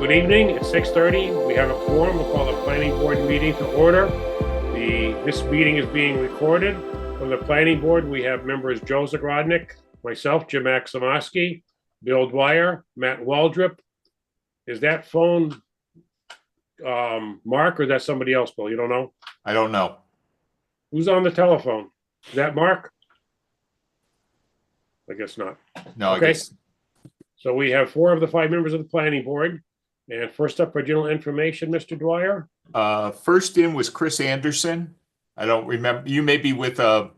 Good evening. It's 6:30. We have a quorum. We'll call the planning board meeting to order. This meeting is being recorded. From the planning board, we have members Joe Zagrodnik, myself, Jim Aximowski, Bill Dwyer, Matt Waldrop. Is that phone Mark or is that somebody else, Bill? You don't know? I don't know. Who's on the telephone? Is that Mark? I guess not. No, Okay. I guess. So we have 4 of the 5 members of the planning board. And first up for general information, Mr. Dwyer. First in was Chris Anderson. I don't remember. You may be with Yeah, Are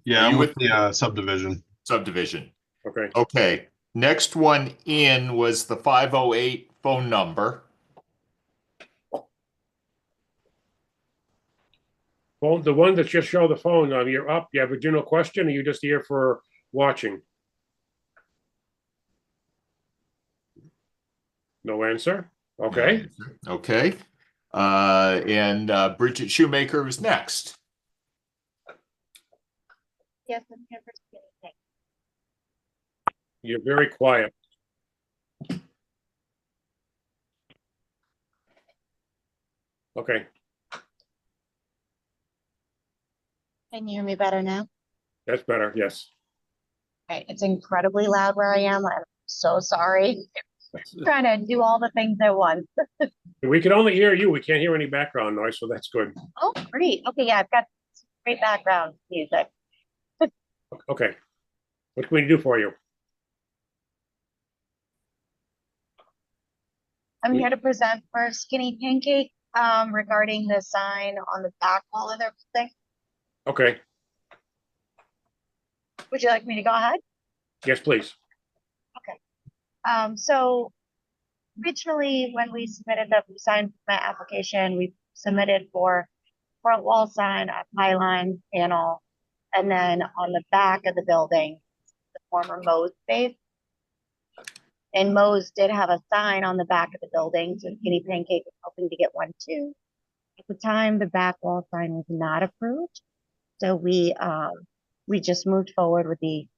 you I'm with with- the subdivision. subdivision. Okay. Okay. Next one in was the 508 phone number. Well, the one that just showed the phone, you're up. You have a general question, or you just here for watching? No answer. Okay. Okay. And Bridget Shoemaker is next. Yes, I'm here for skinny pink. You're very quiet. Okay, Can you hear me better now? that's better. Yes. Right, it's incredibly loud where I am. I'm so sorry. Trying to do all the things at once. We can only hear you. We can't hear any background noise, so that's good. Oh, great. Okay, yeah, I've got great background music. Okay. What can we do for you? I'm here to present for Skinny Pancake regarding the sign on the back wall of their thing. Okay. Would you like me to go ahead? Yes, please. So originally when we submitted the sign permit application, we submitted for front wall sign, a pylon panel, and then on the back of the building, the former Moe's space. And Moe's did have a sign on the back of the building, so Skinny Pancake was hoping to get one too. At the time, the back wall sign was not approved, so we just moved forward with the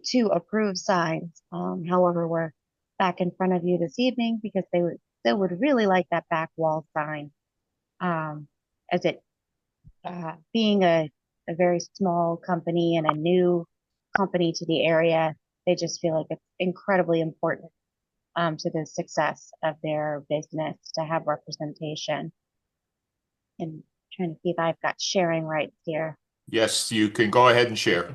2 approved signs. However, we're back in front of you this evening because they would really like that back wall sign. As it being a very small company and a new company to the area, they just feel like it's incredibly important to the success of their business to have representation. And trying to see if I've got sharing rights here. Yes, you can go ahead and share.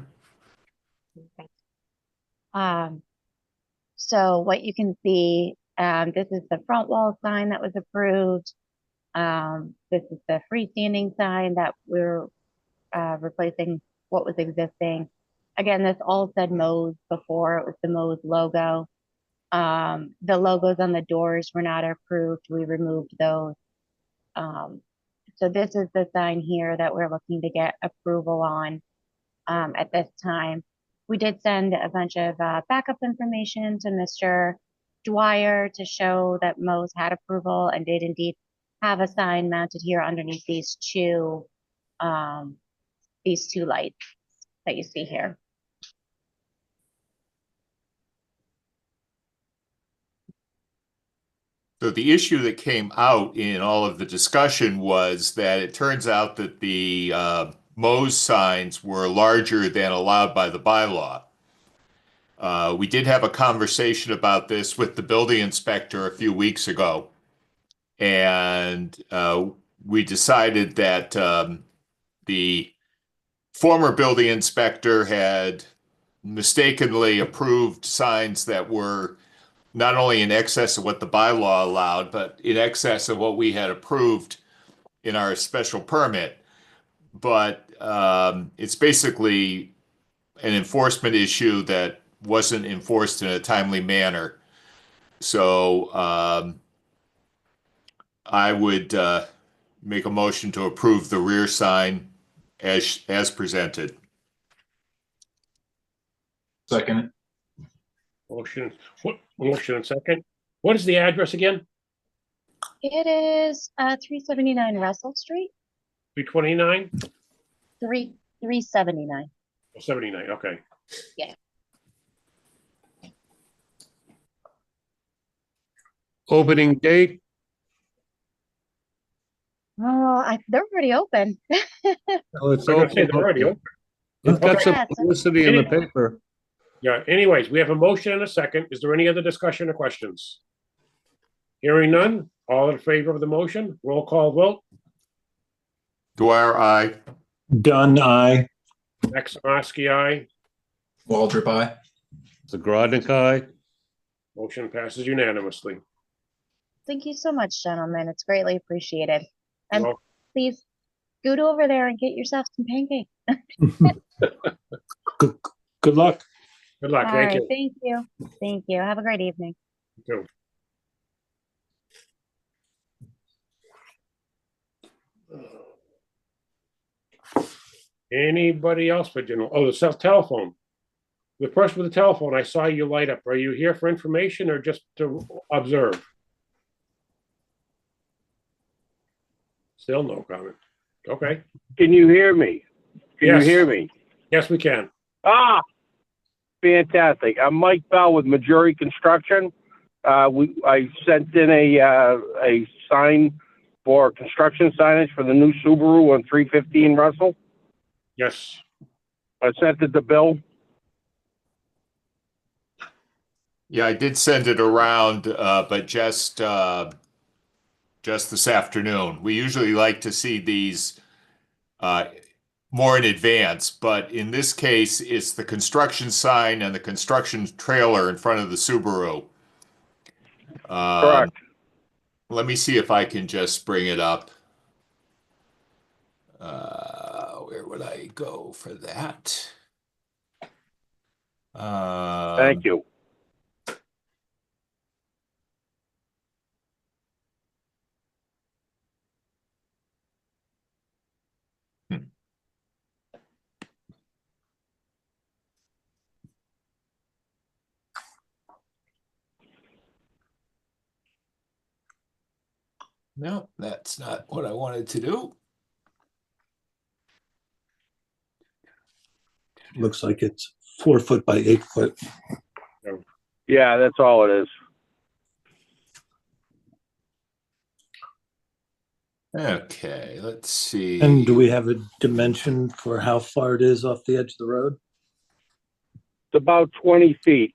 So what you can see, this is the front wall sign that was approved. This is the freestanding sign that we're replacing what was existing. Again, this all said Moe's before. It was the Moe's logo. The logos on the doors were not approved. We removed those. So this is the sign here that we're looking to get approval on at this time. We did send a bunch of backup information to Mr. Dwyer to show that Moe's had approval and did indeed have a sign mounted here underneath these two lights that you see here. So the issue that came out in all of the discussion was that it turns out that the Moe's signs were larger than allowed by the bylaw. We did have a conversation about this with the building inspector a few weeks ago. And we decided that the former building inspector had mistakenly approved signs that were not only in excess of what the bylaw allowed, but in excess of what we had approved in our special permit. But it's basically an enforcement issue that wasn't enforced in a timely manner. So I would make a motion to approve the rear sign as presented. Second. Motion and second. What is the address again? It is 379 Russell Street. 329? 379. 79, okay. Yeah. Opening date, Oh, they're already open. Oh, it's I'm gonna say open. they're already open. It's got Okay. some Yes. publicity in the paper. Yeah, anyways, we have a motion and a second. Is there any other discussion or questions? Hearing none, all in favor of the motion, roll call vote. Dwyer, aye. Dunn, aye. Max Oski, aye. Waldrop, aye. Zagradnik, aye. Motion passes unanimously. Thank you so much, gentlemen. It's greatly appreciated. And Well, please scoot over there and get yourself some pancakes. Good luck. good luck. All Thank right, you. thank you. Thank you. Have a great evening. You too. Anybody else for general? Oh, the telephone. The person with the telephone, I saw you light up. Are you here for information or just to observe? Still no comment. Okay. Can you hear me? Can Yes. you hear me? Yes, we can. Ah, fantastic. I'm Mike Bell with Majori Construction. I sent in a sign for construction signage for the new Subaru on 315 Russell. Yes. I sent it to Bill. Yeah, I did send it around, but just this afternoon. We usually like to see these more in advance, but in this case, it's the construction sign and the construction trailer in front of the Subaru. Correct. Let me see if I can just bring it up. Where would I go for that? Thank you. No, that's not what I wanted to do. Looks like it's 4 foot by 8 foot. Yeah, that's all it is. Okay, let's see. And do we have a dimension for how far it is off the edge of the road? It's about 20 feet.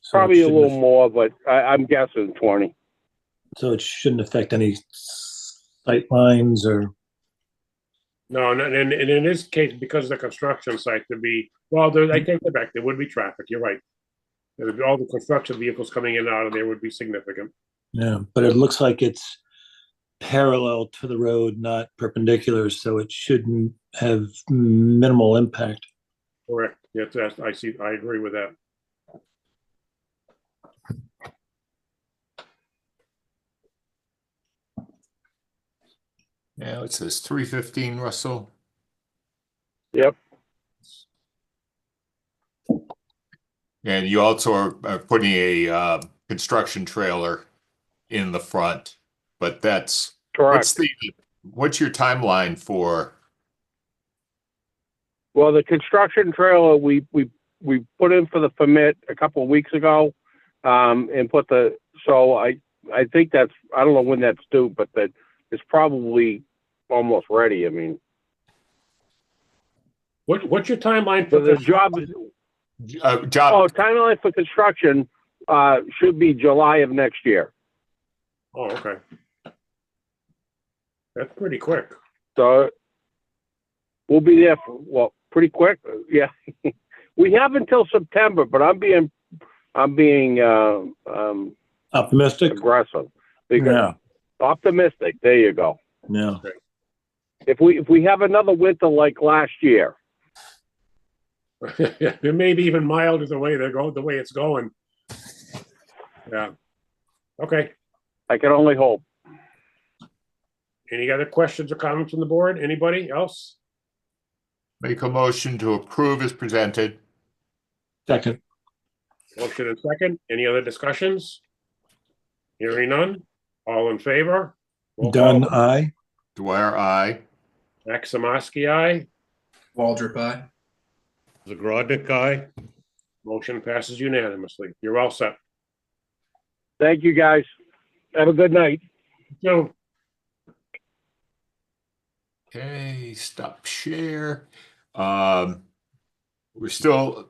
So it Probably a shouldn't little aff- more, but I'm guessing 20. So it shouldn't affect any sight lines or, No, and in this case, because of the construction site to be, I take it back, there would be traffic, you're right. There would be all the construction vehicles coming in and out of there would be significant. yeah, but it looks like it's parallel to the road, not perpendicular, so it shouldn't have minimal impact. Correct. Yes, I see, I agree with that. Yeah, it says 315 Russell. Yep. And you also are putting a construction trailer in the front, but that's Correct. what's your timeline for? Well, the construction trailer we put in for the permit a couple of weeks ago, and so I think I don't know when that's due, but that it's probably almost ready. I mean, What's your timeline so for the this? job is Job, timeline for construction should be July of next year. Oh, okay. That's pretty quick. So we'll be there pretty quick. Yeah, we have until September, but I'm being Optimistic? aggressive. Yeah, Optimistic. There you go. yeah. If we have another winter like last year, It may be even milder the way it's going. Yeah. Okay. I can only hope. Any other questions or comments from the board? Anybody else? make a motion to approve as presented. Second, Motion and second. Any other discussions? Hearing none. All in favor? Roll Dunn, call. aye. Dwyer, aye. Maximovsky, aye. Waldrop, aye. Zagradnik, aye. Motion passes unanimously. You're all set. Thank you, guys. Have a good night. So, Okay, stop share. We're still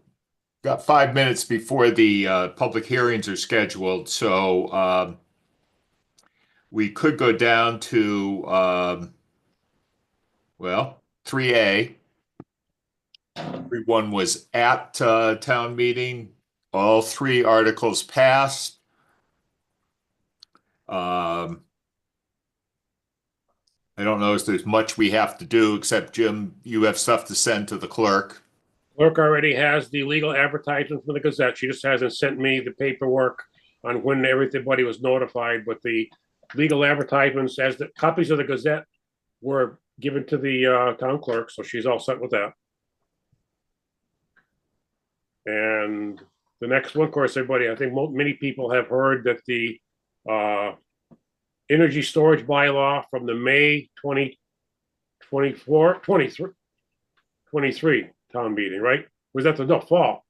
got 5 minutes before the public hearings are scheduled, so we could go down to well, 3A. Everyone was at town meeting. All three articles passed. I don't know if there's much we have to do, except Jim, you have stuff to send to the clerk. clerk already has the legal advertisement for the Gazette. She just hasn't sent me the paperwork on when everybody was notified, but the legal advertisements as the copies of the Gazette were given to the town clerk, so she's all set with that. And the next one, of course, everybody, I think many people have heard that the energy storage bylaw from the May 23 town meeting, right? Was that the fall?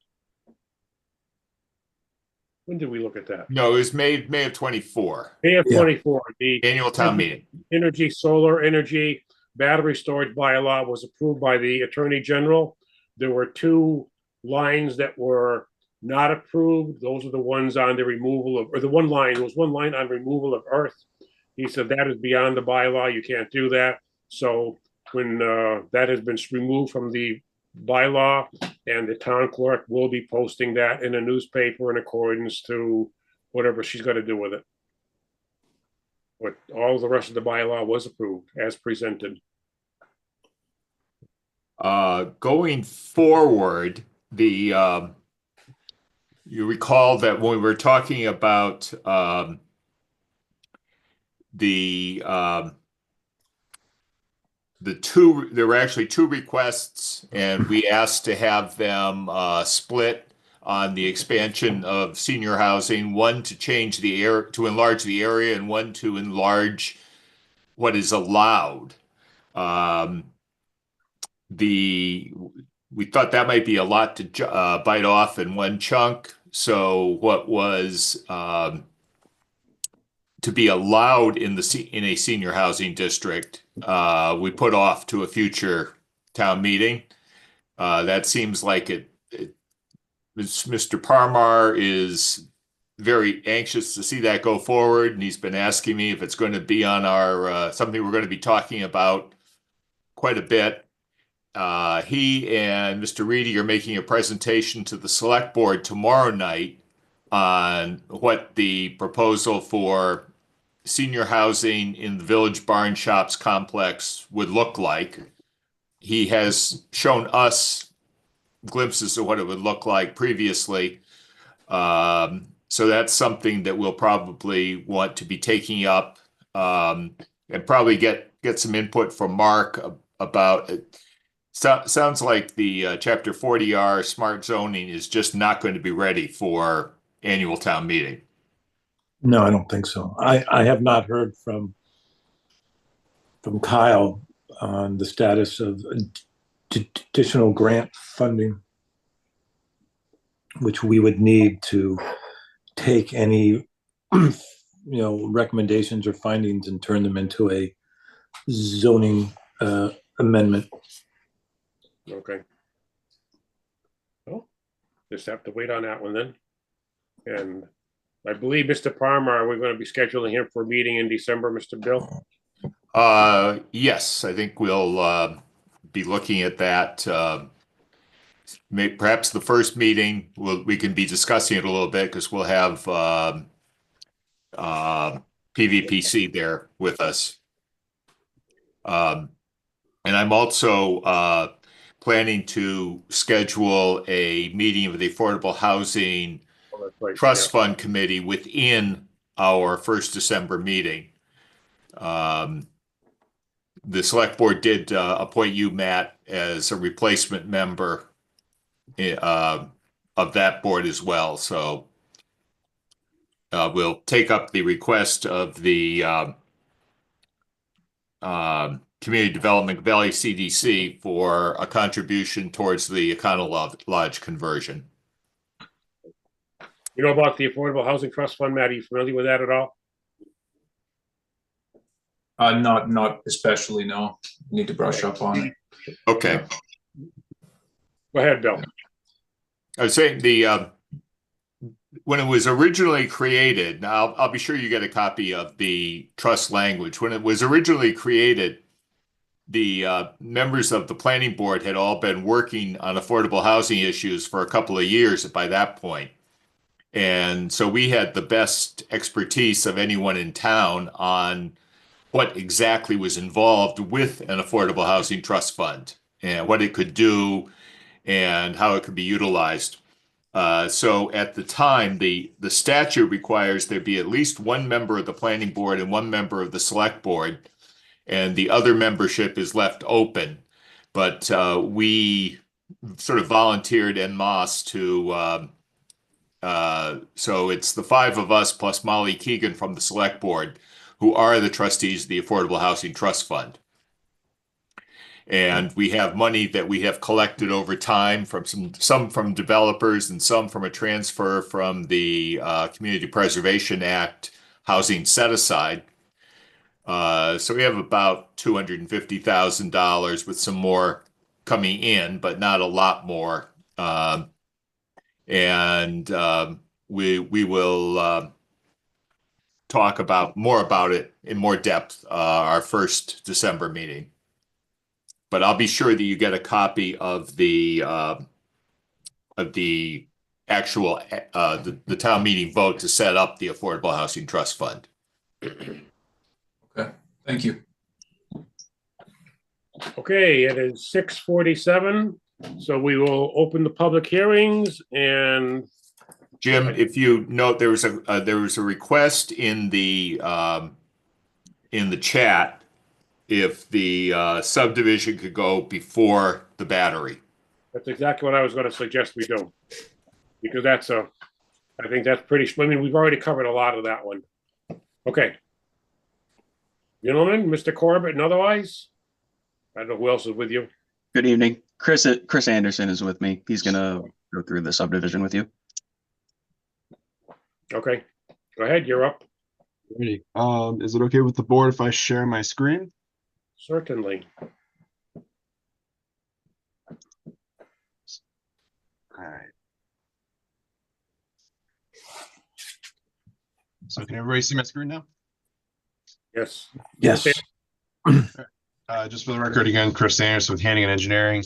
When did we look at that? No, it was May of 24, May of Yeah. 24, the annual town meeting. energy, solar energy, battery storage bylaw was approved by the Attorney General. There were two lines that were not approved. Those are the ones on the removal of, or the one line, there was one line on removal of earth. He said that is beyond the bylaw. You can't do that. So when that has been removed from the bylaw, and the town clerk will be posting that in a newspaper in accordance to whatever she's got to do with it. But all the rest of the bylaw was approved as presented. Going forward, you recall that when we were talking about there were actually two requests, and we asked to have them split on the expansion of senior housing, one to change the air, to enlarge the area, and one to enlarge what is allowed. We thought that might be a lot to bite off in one chunk. So what was to be allowed in a senior housing district, we put off to a future town meeting. That seems like Mr. Parmar is very anxious to see that go forward, and he's been asking me if it's going to be on our something we're going to be talking about quite a bit. He and Mr. Reedy are making a presentation to the select board tomorrow night on what the proposal for senior housing in the Village Barn Shops complex would look like. He has shown us glimpses of what it would look like previously. So that's something that we'll probably want to be taking up, and probably get some input from Mark about it. Sounds like the Chapter 40R smart zoning is just not going to be ready for annual town meeting. No, I don't think so. I have not heard from Kyle on the status of additional grant funding, which we would need to take any recommendations or findings and turn them into a zoning amendment. Okay. Well, just have to wait on that one then. And I believe Mr. Parmar, we're going to be scheduling him for a meeting in December, Mr. Bill. Yes, I think we'll be looking at that. Perhaps the first meeting we can be discussing it a little bit, because we'll have PVPC there with us. And I'm also planning to schedule a meeting with the Affordable Housing Oh, that's right, Trust yeah. Fund Committee within our first December meeting. The select board did appoint you, Matt, as a replacement member of that board as well. So we'll take up the request of the Community Development Valley CDC for a contribution towards the Econo Lodge conversion. You know about the Affordable Housing Trust Fund, Matt? Are you familiar with that at all? Not especially, no. Need to brush up on it. Okay. Go ahead, Bill. I was saying when it was originally created, now I'll be sure you get a copy of the trust language. When it was originally created, the members of the planning board had all been working on affordable housing issues for a couple of years by that point. And so we had the best expertise of anyone in town on what exactly was involved with an affordable housing trust fund and what it could do and how it could be utilized. So at the time, the statute requires there be at least one member of the planning board and one member of the select board, and the other membership is left open. But we sort of volunteered en masse to, so it's the five of us plus Molly Keegan from the select board who are the trustees of the Affordable Housing Trust Fund. And we have money that we have collected over time from some from developers and some from a transfer from the Community Preservation Act housing set aside. So we have about $250,000 with some more coming in, but not a lot more. We will talk more about it in more depth our first December meeting. But I'll be sure that you get a copy of the actual the town meeting vote to set up the Affordable Housing Trust Fund. Okay, thank you. Okay, it is 6:47, so we will open the public hearings and Jim, if you note, there was a request in the chat if the subdivision could go before the battery. that's exactly what I was going to suggest we do. Because I think that's pretty, I mean, we've already covered a lot of that one. Okay. Gentlemen, Mr. Corbett and otherwise, I don't know who else is with you. Good evening. Chris Anderson is with me. He's gonna go through the subdivision with you. Okay, go ahead, you're up. Ready. Is it okay with the board if I share my screen? Certainly. All right. So can everybody see my screen now? Yes. Yes. Just for the record, again, Chris Anderson with Hannigan Engineering,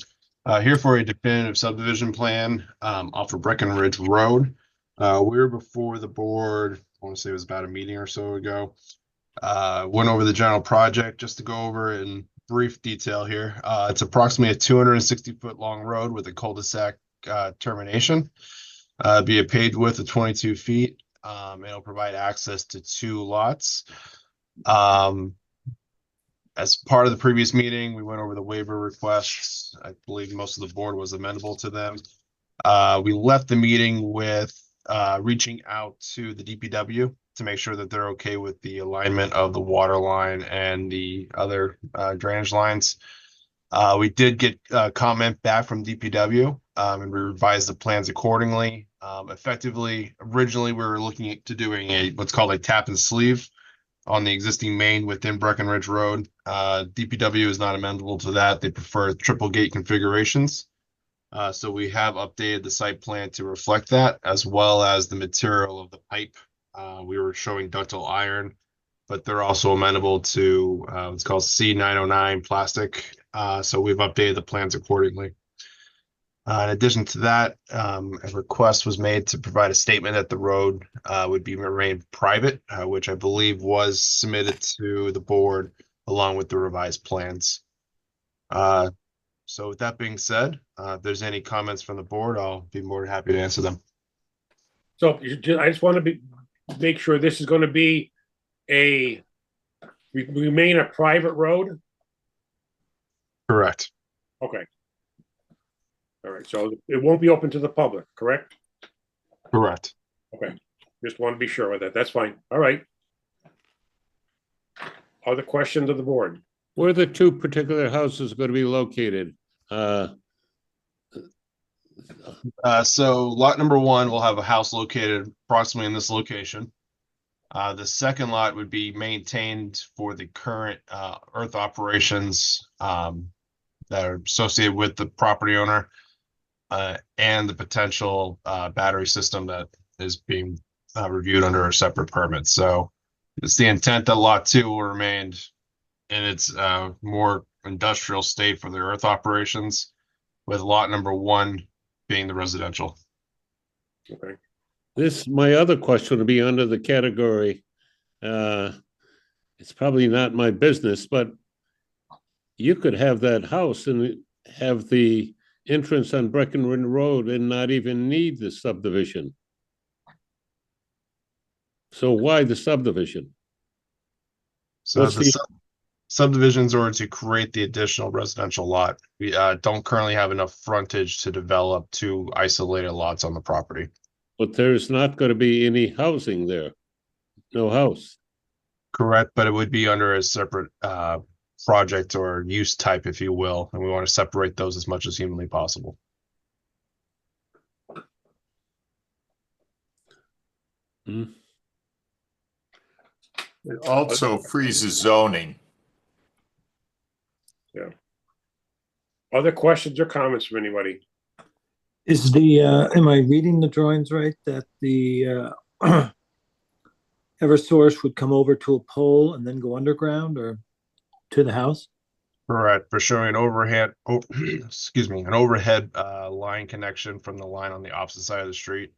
here for a definitive subdivision plan off of Breckenridge Road. We were before the board, I want to say it was about a meeting or so ago. Went over the general project just to go over it in brief detail here. It's approximately a 260-foot long road with a cul-de-sac termination. Be a paved width of 22 feet. It'll provide access to 2 lots. As part of the previous meeting, we went over the waiver requests. I believe most of the board was amenable to them. We left the meeting with reaching out to the DPW to make sure that they're okay with the alignment of the water line and the other drainage lines. We did get a comment back from DPW and we revised the plans accordingly. Effectively, originally we were looking at doing what's called a tap and sleeve on the existing main within Breckenridge Road. DPW is not amenable to that. They prefer triple gate configurations. So we have updated the site plan to reflect that, as well as the material of the pipe. We were showing ductile iron, but they're also amenable to what's called C909 plastic. So we've updated the plans accordingly. In addition to that, a request was made to provide a statement that the road would be remain private, which I believe was submitted to the board along with the revised plans. So with that being said, if there's any comments from the board, I'll be more than happy to answer them. So I just want to make sure this is going to be remain a private road? Correct. Okay. All right, so it won't be open to the public, correct? Correct. Okay, just want to be sure of that. That's fine. All right. Other questions of the board? Where are the 2 particular houses going to be located? So lot number one will have a house located approximately in this location. The second lot would be maintained for the current earth operations that are associated with the property owner and the potential battery system that is being reviewed under a separate permit. So it's the intent that lot two will remain in its more industrial state for the earth operations, with lot number one being the residential. Okay. My other question would be under the category, it's probably not my business, but you could have that house and have the entrance on Breckenridge Road and not even need the subdivision. So why the subdivision? So What's the the- subdivisions are to create the additional residential lot. We don't currently have enough frontage to develop two isolated lots on the property. But there's not going to be any housing there. No house. Correct, but it would be under a separate project or use type, if you will, and we want to separate those as much as humanly possible. Hmm. It also freezes zoning. Other questions or comments from anybody? Is am I reading the drawings right, that the Eversource would come over to a pole and then go underground or to the house? Correct, for showing an overhead, excuse me, an overhead line connection from the line on the opposite side of the street.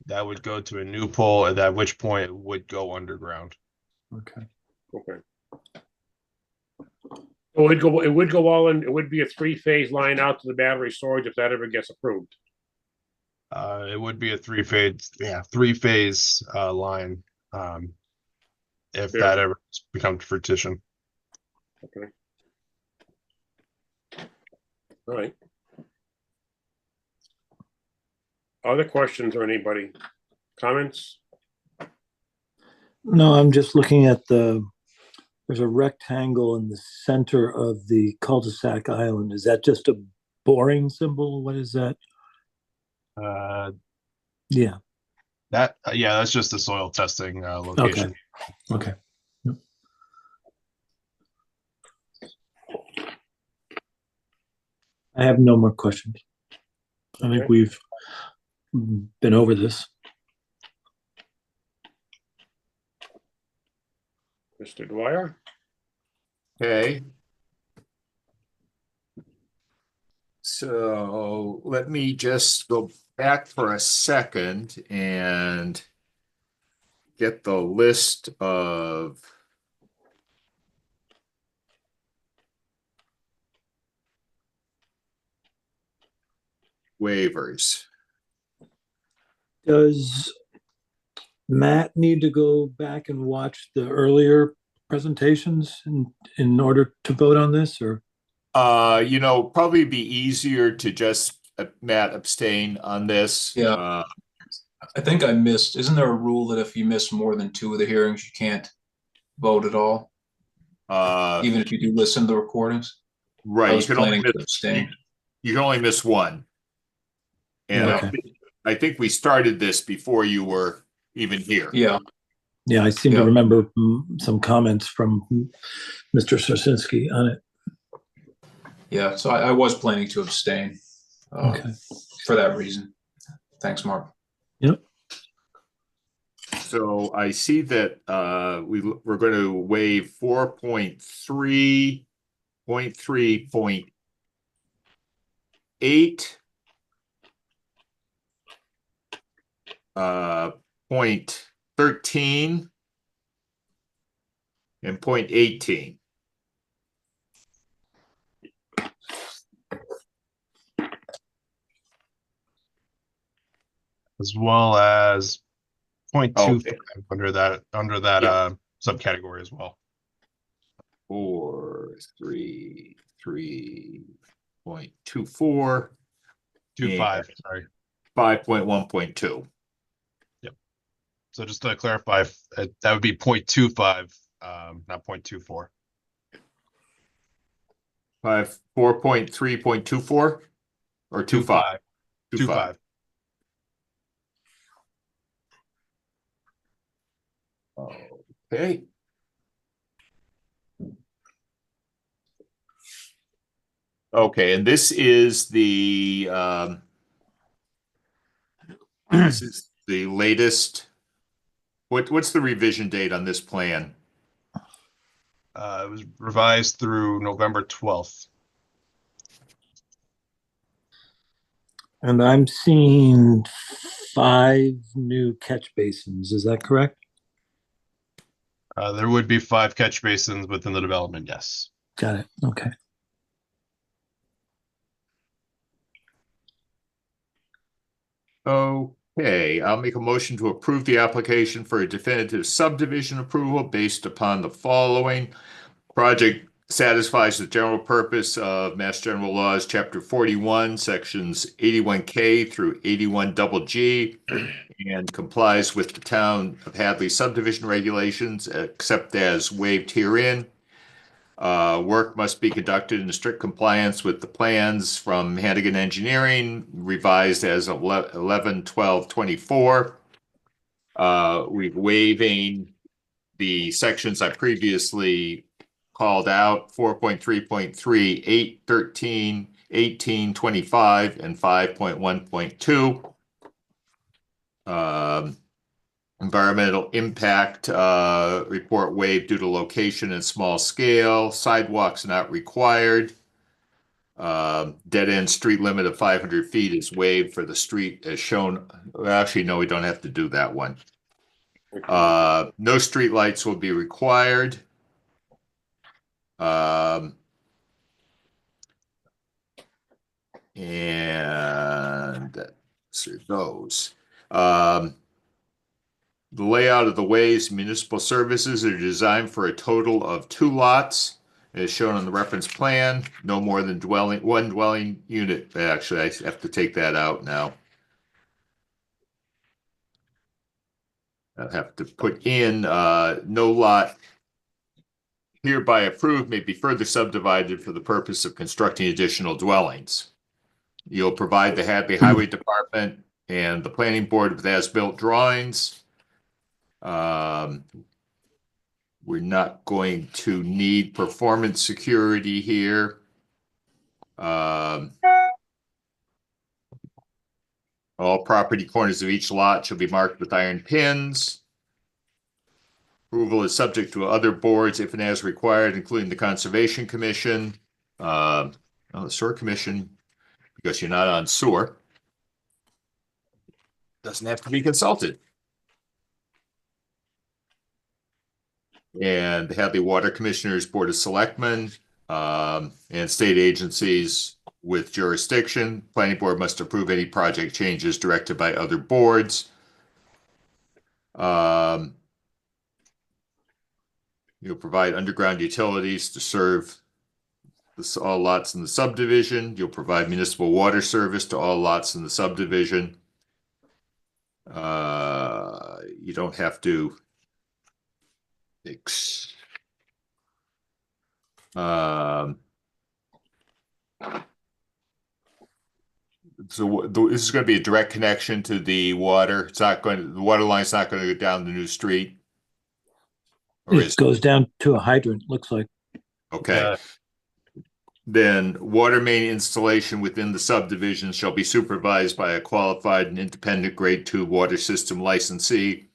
That would go to a new pole, at which point it would go underground. Okay. Okay. It would go all in, it would be a three-phase line out to the battery storage if that ever gets approved. It would be a three-phase line, if Fair. that ever becomes fruition. Okay. All right. Other questions or anybody? Comments? No, I'm just looking at there's a rectangle in the center of the cul-de-sac island. Is that just a boring symbol? What is that? Yeah, That's just the soil testing location. okay. Yep. I have no more questions. I think Okay. we've been over this. Mr. Dwyer? Okay. So let me just go back for a second and get the list of waivers. Does Matt need to go back and watch the earlier presentations in order to vote on this, or? Probably be easier to just Matt abstain on this. Yeah. I think I missed, isn't there a rule that if you miss more than two of the hearings, you can't vote at all? Even if you do listen to the recordings? I Right, was planning to abstain. you can only miss one. And Okay. I think we started this before you were even here. Yeah, Yeah, I seem to Yeah. remember some comments from Mr. Sosinski on it. yeah, so I was planning to abstain Okay. for that reason. Thanks, Mark. Yep. So I see that we're going to waive 4.3.3.8. 0.13 and 0.18. As well as 0.25 Okay. under that Yeah. subcategory as well. 4.3.3.24. 2.5, sorry. 5.1.2. So just to clarify, that would be 0.25, not 0.24. 4.3.24 or 25. 2.5. Okay. Okay, and this is the this is the latest. What's the revision date on this plan? It was revised through November 12th. And I'm seeing 5 new catch basins. Is that correct? There would be 5 catch basins within the development, yes. Got it. Okay. Okay, I'll make a motion to approve the application for a definitive subdivision approval based upon the following. Project satisfies the general purpose of Mass General Laws, Chapter 41, Sections 81K through 81GG, and complies with the Town of Hadley subdivision regulations, except as waived herein. Work must be conducted in strict compliance with the plans from Hannigan Engineering, revised as 11/12/24. We're waiving the sections I previously called out: 4.3.3, 8, 13, 18, 25, and 5.1.2. Environmental impact report waived due to location and small scale. Sidewalks not required. Dead end street limit of 500 feet is waived for the street as shown. Actually, no, we don't have to do that one. No street lights will be required. And that's those. The layout of the ways municipal services are designed for a total of 2 lots, as shown on the reference plan. No more than one dwelling unit. Actually, I have to take that out now. I have to put in no lot hereby approved may be further subdivided for the purpose of constructing additional dwellings. You'll provide the Hadley Highway Department and the planning board with as-built drawings. We're not going to need performance security here. All property corners of each lot shall be marked with iron pins. Approval is subject to other boards if and as required, including the Conservation Commission, the Sewer Commission, because you're not on sewer. Doesn't have to be consulted. And the Hadley Water Commissioners, Board of Selectmen, and state agencies with jurisdiction. Planning board must approve any project changes directed by other boards. You'll provide underground utilities to serve all lots in the subdivision. You'll provide municipal water service to all lots in the subdivision. You don't have to so this is going to be a direct connection to the water. It's not going to, the water line's not going to go down the new street. Or It goes down to a hydrant, looks like. Okay. Then water main installation within the subdivision shall be supervised by a qualified and independent grade 2 water system licensee,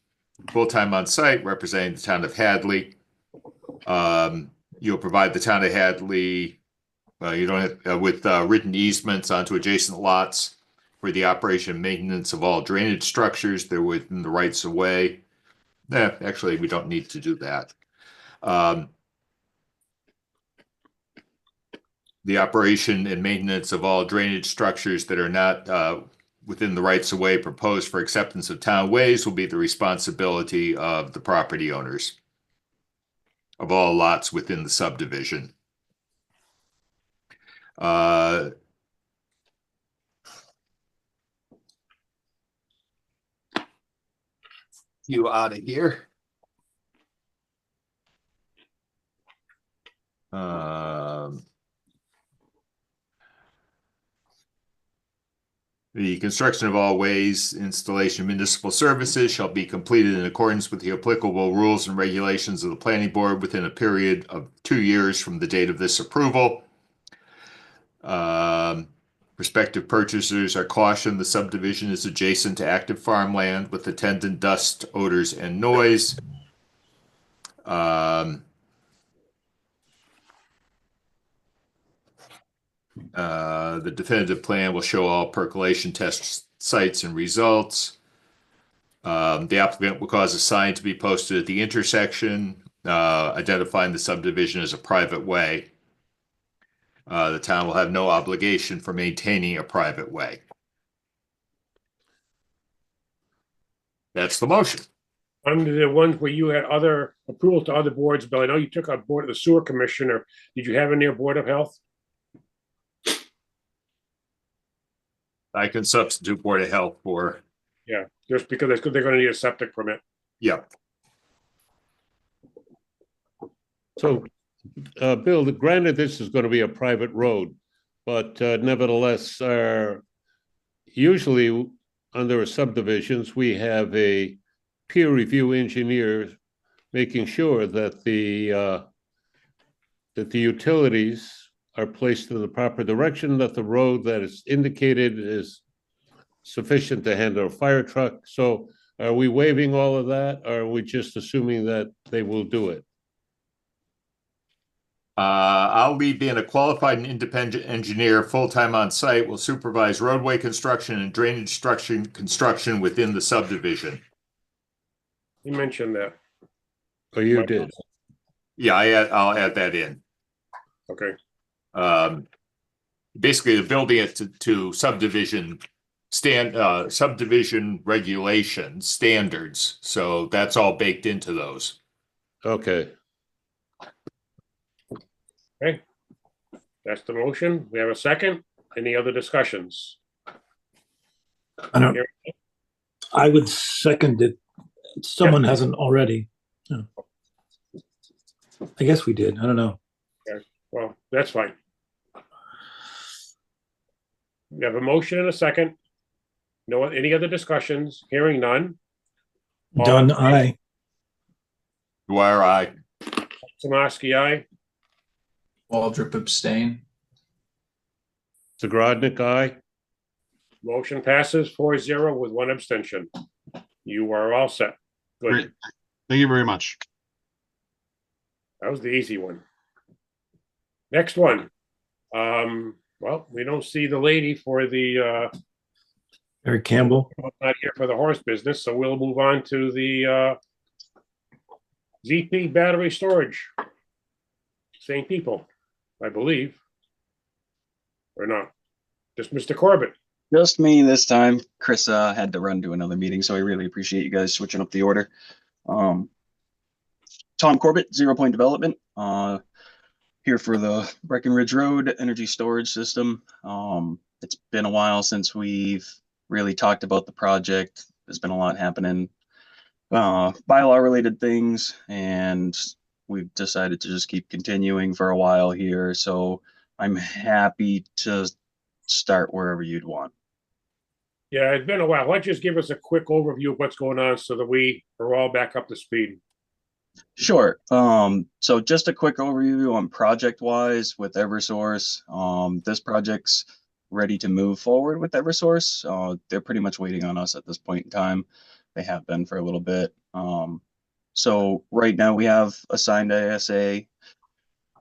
full-time on site representing the town of Hadley. You'll provide the town of Hadley you don't have with written easements onto adjacent lots for the operation and maintenance of all drainage structures. They're within the rights of way. Actually, we don't need to do that. The operation and maintenance of all drainage structures that are not within the rights of way proposed for acceptance of town ways will be the responsibility of the property owners of all lots within the subdivision. You out of here. The construction of all ways, installation of municipal services shall be completed in accordance with the applicable rules and regulations of the planning board within a period of 2 years from the date of this approval. Prospective purchasers are cautioned the subdivision is adjacent to active farmland with attendant dust, odors, and noise. The definitive plan will show all percolation test sites and results. The applicant will cause a sign to be posted at the intersection, identifying the subdivision as a private way. The town will have no obligation for maintaining a private way. That's the motion. Under the ones where you had other approval to other boards, Bill, I know you took on board the sewer commissioner. Did you have any Board of Health? I can substitute Board of Health for, Yeah, just because they're gonna need a septic permit. yeah. So, Bill, granted, this is going to be a private road, but nevertheless, usually under subdivisions, we have a peer review engineer making sure that the utilities are placed in the proper direction, that the road that is indicated is sufficient to handle a fire truck. So are we waiving all of that, or are we just assuming that they will do it? I'll leave being a qualified and independent engineer, full-time on site, will supervise roadway construction and drainage construction within the subdivision. You mentioned that. Or you did? Yeah, I'll add that in. Okay, Basically, the building it to subdivision subdivision regulations, standards. So that's all baked into those. Okay. okay. That's the motion. We have a second. Any other discussions? I would second it. Someone hasn't already. No. I guess we did. I don't know. Well, that's fine. We have a motion and a second. No, any other discussions? Hearing none. Done. Aye. Dwyer, aye. Tomaski, aye. Waldrop abstain. Zagrodnik, aye. Motion passes 4-0 with one abstention. You are all set. Good. Great. Thank you very much. That was the easy one. Next one. Well, we don't see the lady for the Eric Campbell. not here for the horse business, so we'll move on to the ZP battery storage. Same people, I believe. Or not. Just Mr. Corbett. Just me this time. Chris had to run to another meeting, so I really appreciate you guys switching up the order. Tom Corbett, 0 Point Development, here for the Breckenridge Road Energy Storage System. It's been a while since we've really talked about the project. There's been a lot happening, bylaw related things, and we've decided to just keep continuing for a while here. So I'm happy to start wherever you'd want. Yeah, it's been a while. Why don't you just give us a quick overview of what's going on so that we are all back up to speed? Sure. So just a quick overview on project wise with Eversource. This project's ready to move forward with Eversource. They're pretty much waiting on us at this point in time. They have been for a little bit. So right now we have assigned ISA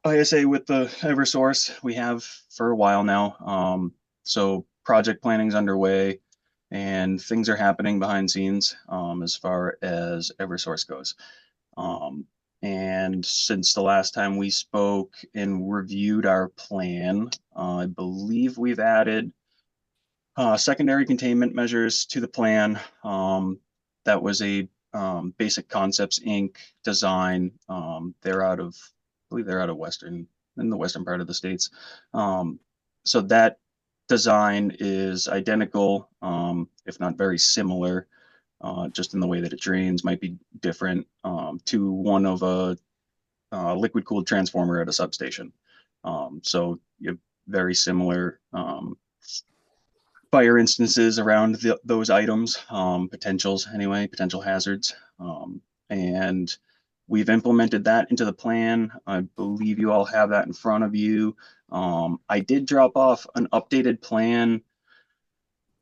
with the Eversource. We have for a while now. So project planning's underway and things are happening behind scenes as far as Eversource goes. And since the last time we spoke and reviewed our plan, I believe we've added secondary containment measures to the plan. That was a Basic Concepts Inc. design. They're out of, I believe they're out of in the western part of the States. So that design is identical, if not very similar. Just in the way that it drains might be different to one of a liquid cooled transformer at a substation. So you have very similar fire instances around those items, potentials anyway, potential hazards. And we've implemented that into the plan. I believe you all have that in front of you. I did drop off an updated plan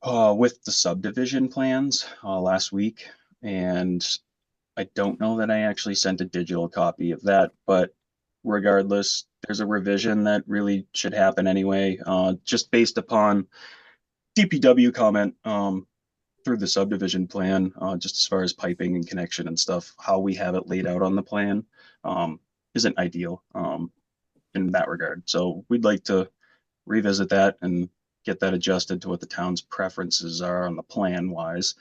with the subdivision plans last week, and I don't know that I actually sent a digital copy of that, but regardless, there's a revision that really should happen anyway, just based upon DPW comment through the subdivision plan, just as far as piping and connection and stuff. How we have it laid out on the plan isn't ideal in that regard. So we'd like to revisit that and get that adjusted to what the town's preferences are on the plan wise.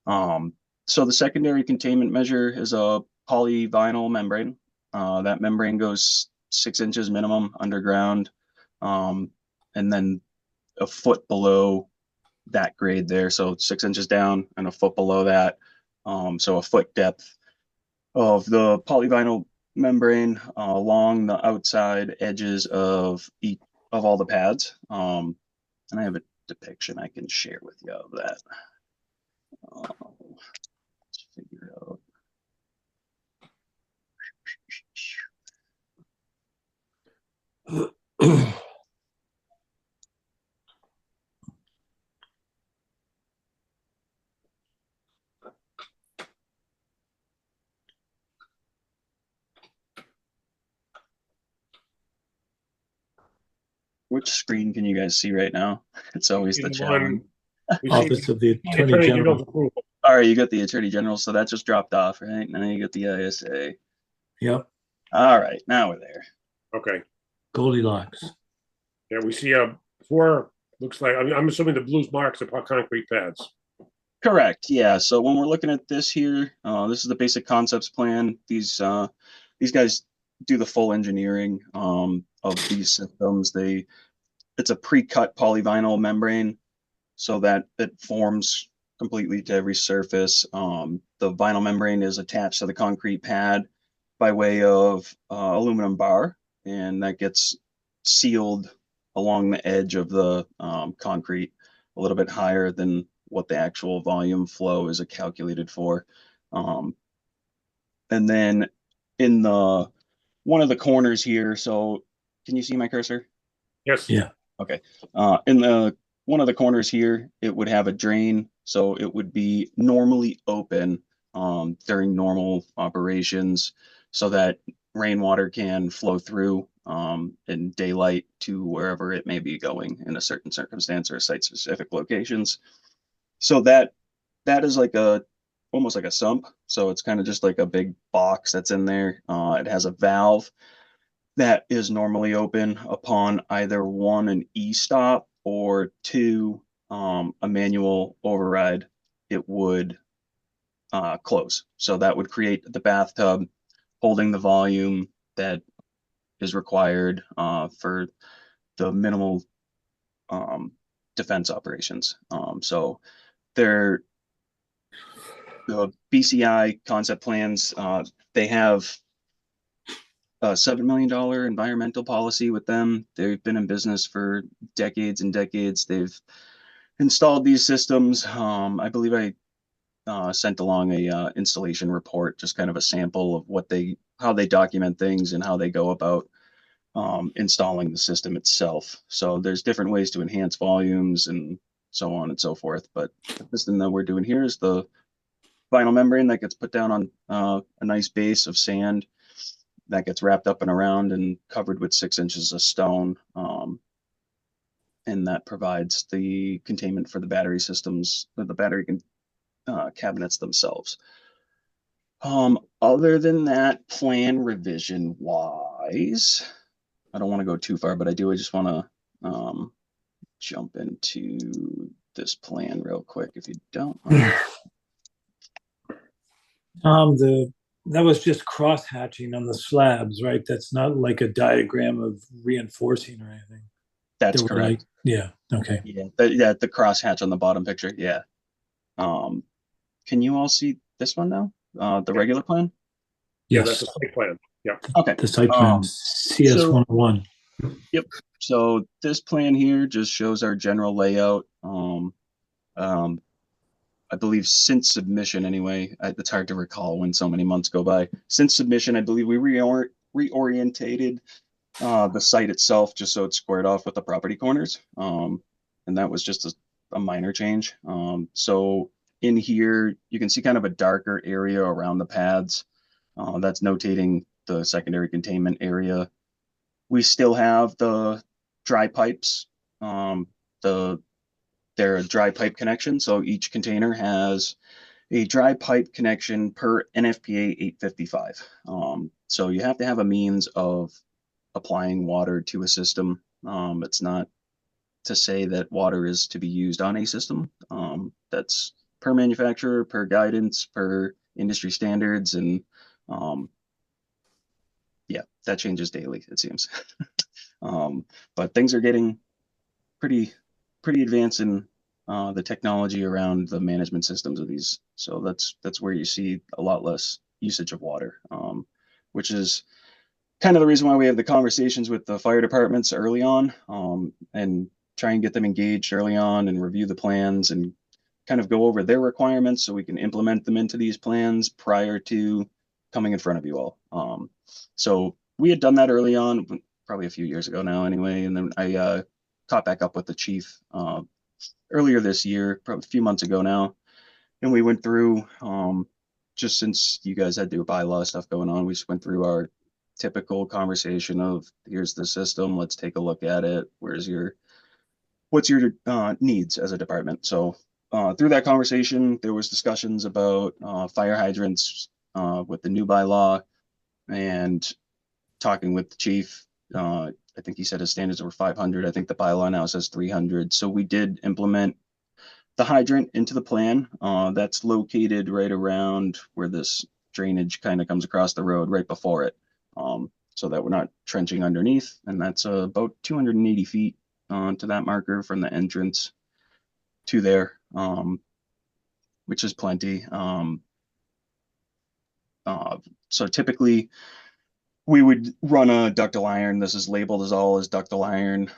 So the secondary containment measure is a polyvinyl membrane. That membrane goes 6 inches minimum underground, and then a foot below that grade there. So 6 inches down and a foot below that. So a foot depth of the polyvinyl membrane along the outside edges of all the pads. And I have a depiction I can share with you of that. Let's figure out. Which screen can you guys see right now? It's always the challenge. Office of the Attorney General. All right, you got the Attorney General, so that just dropped off, right? Now you got the ISA. Yep, All right, now we're there. Okay. Goldilocks. Yeah, we see 4, looks like, I'm assuming the blue marks are concrete pads. Correct. Yeah. So when we're looking at this here, this is the basic concepts plan. These guys do the full engineering of these systems. It's a pre-cut polyvinyl membrane, so that it forms completely to every surface. The vinyl membrane is attached to the concrete pad by way of aluminum bar, and that gets sealed along the edge of the concrete a little bit higher than what the actual volume flow is calculated for. And then in one of the corners here, so can you see my cursor? Yes. Yeah. Okay. In one of the corners here, it would have a drain, so it would be normally open during normal operations, so that rainwater can flow through in daylight to wherever it may be going in a certain circumstance or site-specific locations. So that is like almost like a sump. So it's kind of just like a big box that's in there. It has a valve that is normally open upon either 1, an e-stop, or 2, a manual override. It would close. So that would create the bathtub holding the volume that is required for the minimal defense operations. So the BCI concept plans, they have a $7 million environmental policy with them. They've been in business for decades and decades. They've installed these systems. I believe I sent along a installation report, just kind of a sample of how they document things and how they go about installing the system itself. So there's different ways to enhance volumes and so on and so forth. But the system that we're doing here is the vinyl membrane that gets put down on a nice base of sand that gets wrapped up and around and covered with 6 inches of stone. And that provides the containment for the battery systems, the battery cabinets themselves. Other than that, plan revision wise, I don't want to go too far, but I just want to jump into this plan real quick if you don't mind. That was just cross hatching on the slabs, right? That's not like a diagram of reinforcing or anything. That's correct. Yeah. Okay. Yeah. The cross hatch on the bottom picture. Yeah. Can you all see this one now? The regular plan? Yeah, Yes. that's a site plan. Yeah. Okay. The site plan, CS 101. Yep. So this plan here just shows our general layout. I believe since submission anyway, it's hard to recall when so many months go by. Since submission, I believe we reorientated the site itself just so it's squared off with the property corners. And that was just a minor change. So in here, you can see kind of a darker area around the pads. That's notating the secondary containment area. We still have the dry pipes. They're a dry pipe connection. So each container has a dry pipe connection per NFPA 855. So you have to have a means of applying water to a system. It's not to say that water is to be used on a system. That's per manufacturer, per guidance, per industry standards, and yeah, that changes daily, it seems. But things are getting pretty advanced in the technology around the management systems of these. So that's where you see a lot less usage of water, which is kind of the reason why we have the conversations with the fire departments early on, and try and get them engaged early on and review the plans and kind of go over their requirements so we can implement them into these plans prior to coming in front of you all. So we had done that early on, probably a few years ago now anyway, and then I caught back up with the chief earlier this year, probably a few months ago now, and we went through, just since you guys had your bylaw stuff going on, we just went through our typical conversation of, here's the system, let's take a look at it, what's your needs as a department. So through that conversation, there was discussions about fire hydrants with the new bylaw, and talking with the chief. I think he said his standards were 500. I think the bylaw now says 300. So we did implement the hydrant into the plan. That's located right around where this drainage kind of comes across the road, right before it, so that we're not trenching underneath. And that's about 280 feet to that marker from the entrance to there, which is plenty. So typically we would run a ductile iron. This is labeled as all as ductile iron.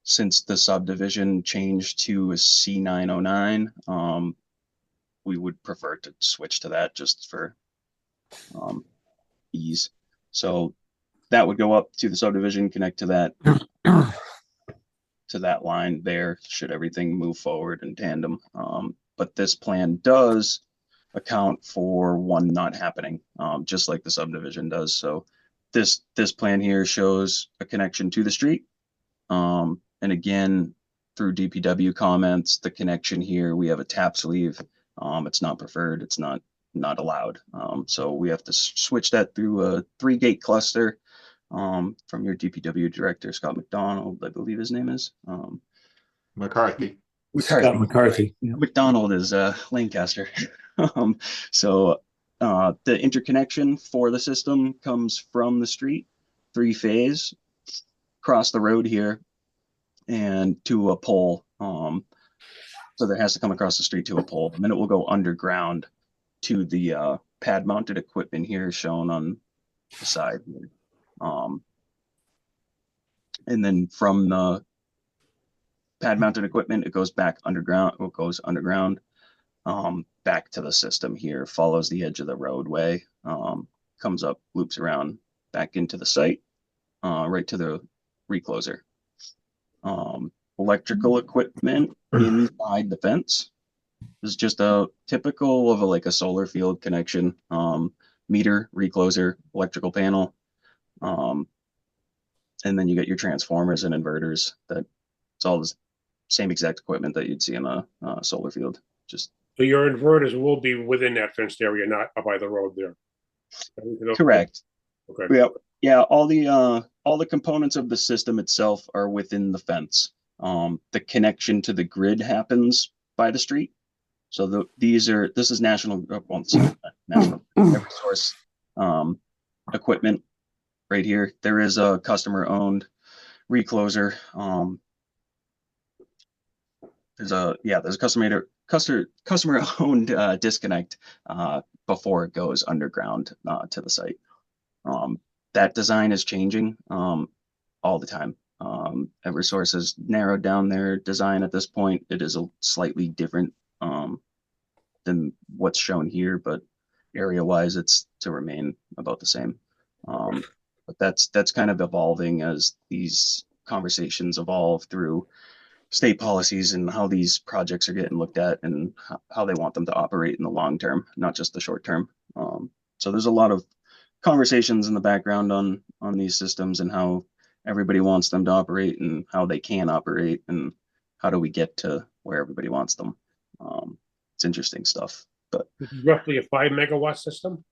Since the subdivision changed to a C909, we would prefer to switch to that just for ease. So that would go up to the subdivision, connect to that line there, should everything move forward in tandem. But this plan does account for one not happening, just like the subdivision does. So this plan here shows a connection to the street. And again, through DPW comments, the connection here, we have a tap sleeve. It's not preferred, it's not allowed. So we have to switch that through a 3-gate cluster from your DPW director, Scott McDonald, I believe his name is. McCarthy. Scott McCarthy. Yeah. McDonald is Lancaster. So the interconnection for the system comes from the street, 3-phase, across the road here, and to a pole. So that has to come across the street to a pole, and then it will go underground to the pad mounted equipment here shown on the side here. And then from the pad mounted equipment, it goes back underground, back to the system here, follows the edge of the roadway, comes up, loops around back into the site, right to the recloser. Electrical equipment inside the fence is just a typical of like a solar field connection, meter, recloser, electrical panel. And then you get your transformers and inverters. It's all the same exact equipment that you'd see in a solar field. Just So your inverters will be within that fenced area, not up by the road there. correct. Okay. Yeah. All the components of the system itself are within the fence. The connection to the grid happens by the street. So this is national Eversource equipment right here. There is a customer owned recloser. There's a customer owned disconnect before it goes underground to the site. That design is changing all the time. Eversource has narrowed down their design at this point. It is a slightly different than what's shown here, but area-wise, it's to remain about the same. But that's kind of evolving as these conversations evolve through state policies and how these projects are getting looked at and how they want them to operate in the long term, not just the short term. So there's a lot of conversations in the background on these systems and how everybody wants them to operate and how they can operate and how do we get to where everybody wants them. It's interesting stuff. But This is roughly a 5 megawatt system.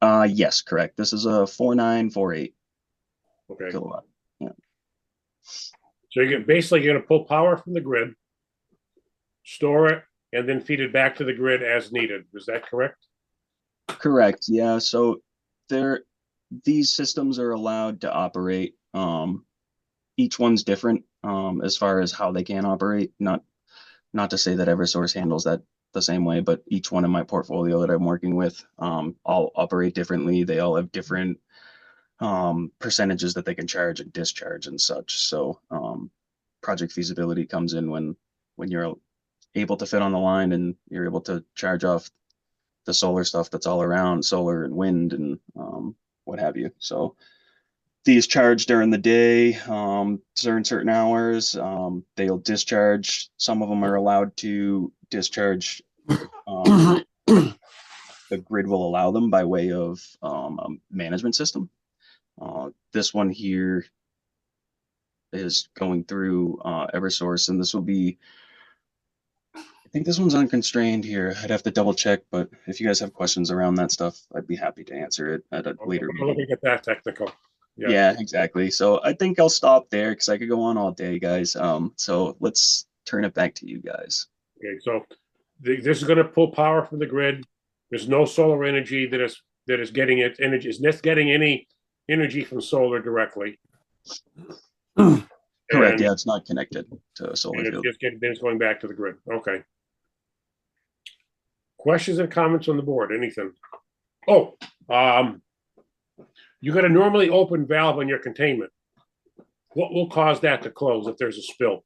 yes, correct. This is a 4948 Okay. kilowatt. So basically you're gonna pull power from the grid, store it, and then feed it back to the grid as needed. Is that correct? Correct. Yeah. So these systems are allowed to operate. Each one's different as far as how they can operate. Not to say that Eversource handles that the same way, but each one in my portfolio that I'm working with all operate differently. They all have different percentages that they can charge and discharge and such. So project feasibility comes in when you're able to fit on the line and you're able to charge off the solar stuff that's all around, solar and wind and what have you. So these charge during the day, during certain hours. They'll discharge. Some of them are allowed to discharge. The grid will allow them by way of a management system. This one here is going through Eversource, and this will be, I think this one's unconstrained here. I'd have to double check, but if you guys have questions around that stuff, I'd be happy to answer it at a later I'm looking meeting. at that technical. Yeah, exactly. So I think I'll stop there because I could go on all day, guys. So let's turn it back to you guys. Okay, so this is gonna pull power from the grid. There's no solar energy that is getting its energy, is not getting any energy from solar directly. Correct. And- Yeah, it's not connected to a solar And it's field. just getting, then it's going back to the grid. Okay. Questions and comments on the board? Anything? Oh, you got a normally open valve on your containment. What will cause that to close if there's a spill?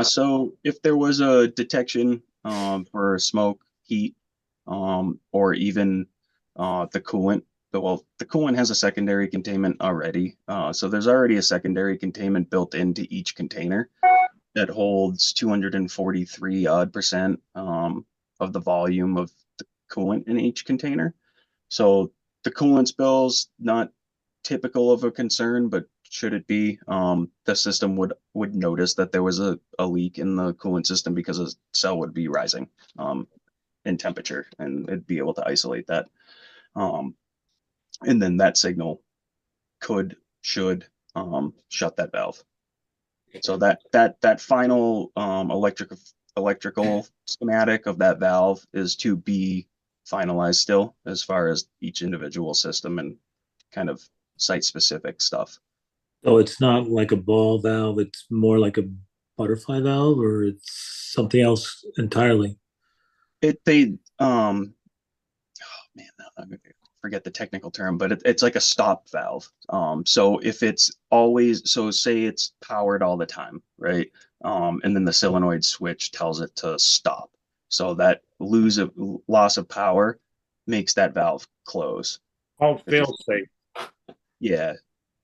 So if there was a detection for smoke, heat, or even the coolant, well, the coolant has a secondary containment already. So there's already a secondary containment built into each container that holds 243 odd percent of the volume of the coolant in each container. So the coolant spills, not typical of a concern, but should it be, the system would notice that there was a leak in the coolant system because a cell would be rising in temperature, and it'd be able to isolate that. And then that signal should shut that valve. So that final electrical schematic of that valve is to be finalized still, as far as each individual system and kind of site specific stuff. So it's not like a ball valve, it's more like a butterfly valve, or it's something else entirely? Oh man, I'm gonna forget the technical term, but it's like a stop valve. So if it's always, so say it's powered all the time, right? And then the solenoid switch tells it to stop. So that loss of power makes that valve close. How fail safe? Yeah,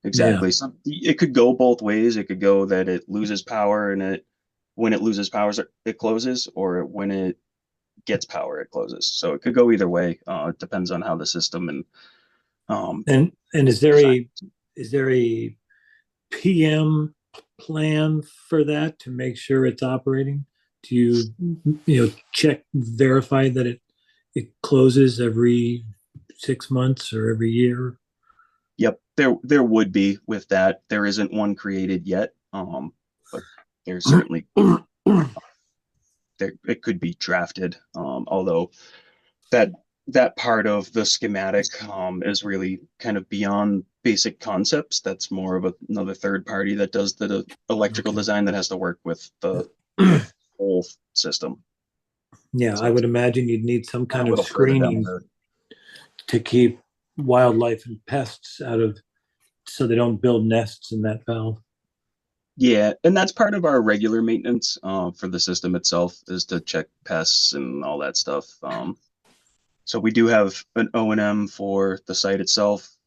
exactly. So it could go both ways. It could go that it loses power and when it loses power, it closes, or when it gets power, it closes. So it could go either way. It depends on how the system And is there a PM plan for that to make sure it's operating? Do you check, verify that it closes every 6 months or every year? Yep, there would be with that. There isn't one created yet, but there's certainly it could be drafted. Although that part of the schematic is really kind of beyond basic concepts. That's more of another third party that does the electrical design that has to work with the whole system. Yeah, So I would imagine you'd need some a kind of little further down the screening road. to keep wildlife and pests out of, so they don't build nests in that valve. Yeah, and that's part of our regular maintenance for the system itself is to check pests and all that stuff. So we do have an O&M for the site itself.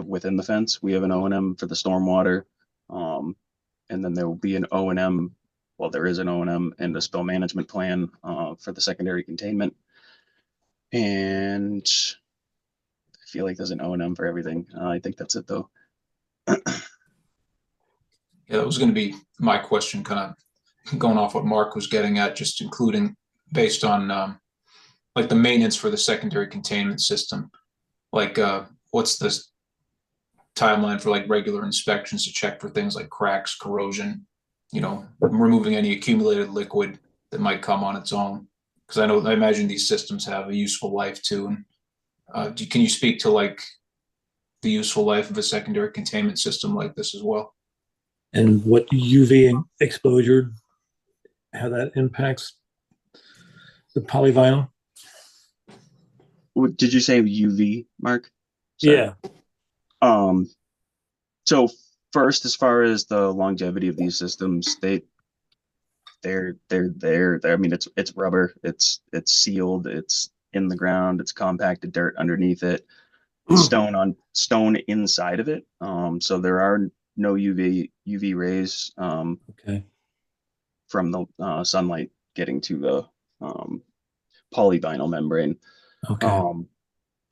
Within the fence, we have an O&M for the stormwater, and then there will be an O&M. Well, there is an O&M and a spill management plan for the secondary containment, and I feel like there's an O&M for everything. I think that's it though. Yeah, that was going to be my question, kind of going off what Mark was getting at, just including based on like the maintenance for the secondary containment system. Like, what's the timeline for like regular inspections to check for things like cracks, corrosion, removing any accumulated liquid that might come on its own? Because I imagine these systems have a useful life too. And can you speak to like the useful life of a secondary containment system like this as well? And what UV exposure, how that impacts the polyvinyl? Did you say UV, Mark? Sorry. Yeah. So first, as far as the longevity of these systems, they're there. I mean, it's rubber, it's sealed, it's in the ground, it's compacted dirt underneath it, stone inside of it. So there are no UV rays Okay. from the sunlight getting to the polyvinyl membrane. Okay.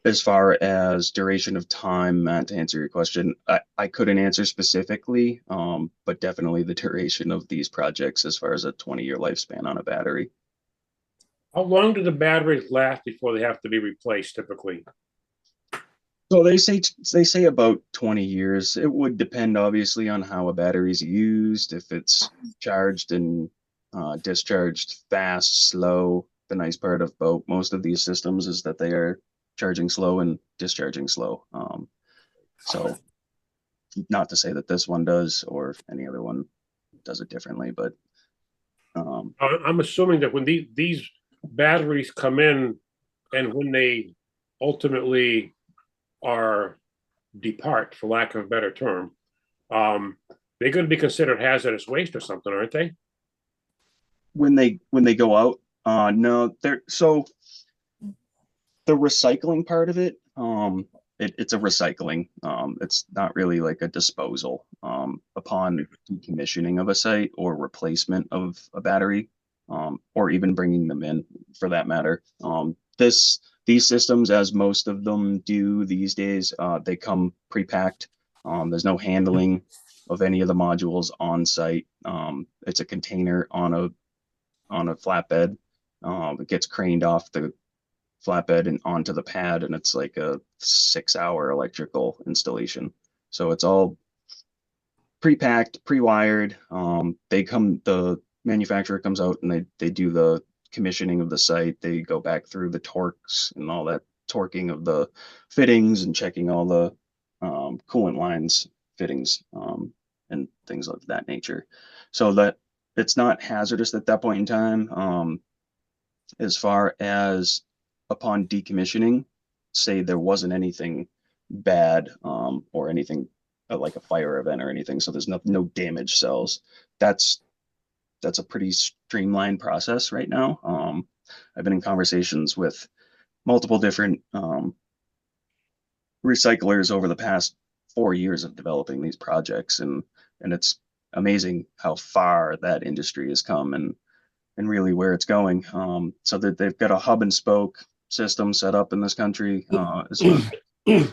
As far as duration of time, Matt, to answer your question, I couldn't answer specifically, but definitely the duration of these projects as far as a 20-year lifespan on a battery. How long do the batteries last before they have to be replaced typically? So they say about 20 years. It would depend obviously on how a battery is used, if it's charged and discharged fast, slow. The nice part about most of these systems is that they are charging slow and discharging slow. So not to say that this one does or any other one does it differently, but I'm assuming that when these batteries come in and when they ultimately depart, for lack of a better term, they're going to be considered hazardous waste or something, aren't they? When they go out, no, so the recycling part of it, it's a recycling. It's not really like a disposal. Upon decommissioning of a site or replacement of a battery, or even bringing them in for that matter. These systems, as most of them do these days, they come pre-packed. There's no handling of any of the modules on site. It's a container on a flatbed. It gets craned off the flatbed and onto the pad, and it's like a 6-hour electrical installation. So it's all pre-packed, pre-wired. The manufacturer comes out and they do the commissioning of the site. They go back through the torques and all that torquing of the fittings and checking all the coolant lines, fittings, and things of that nature. So that it's not hazardous at that point in time. As far as upon decommissioning, say there wasn't anything bad or anything like a fire event or anything, so there's no damaged cells. That's a pretty streamlined process right now. I've been in conversations with multiple different recyclers over the past 4 years of developing these projects, and it's amazing how far that industry has come and really where it's going. So that they've got a hub and spoke system set up in this country as far as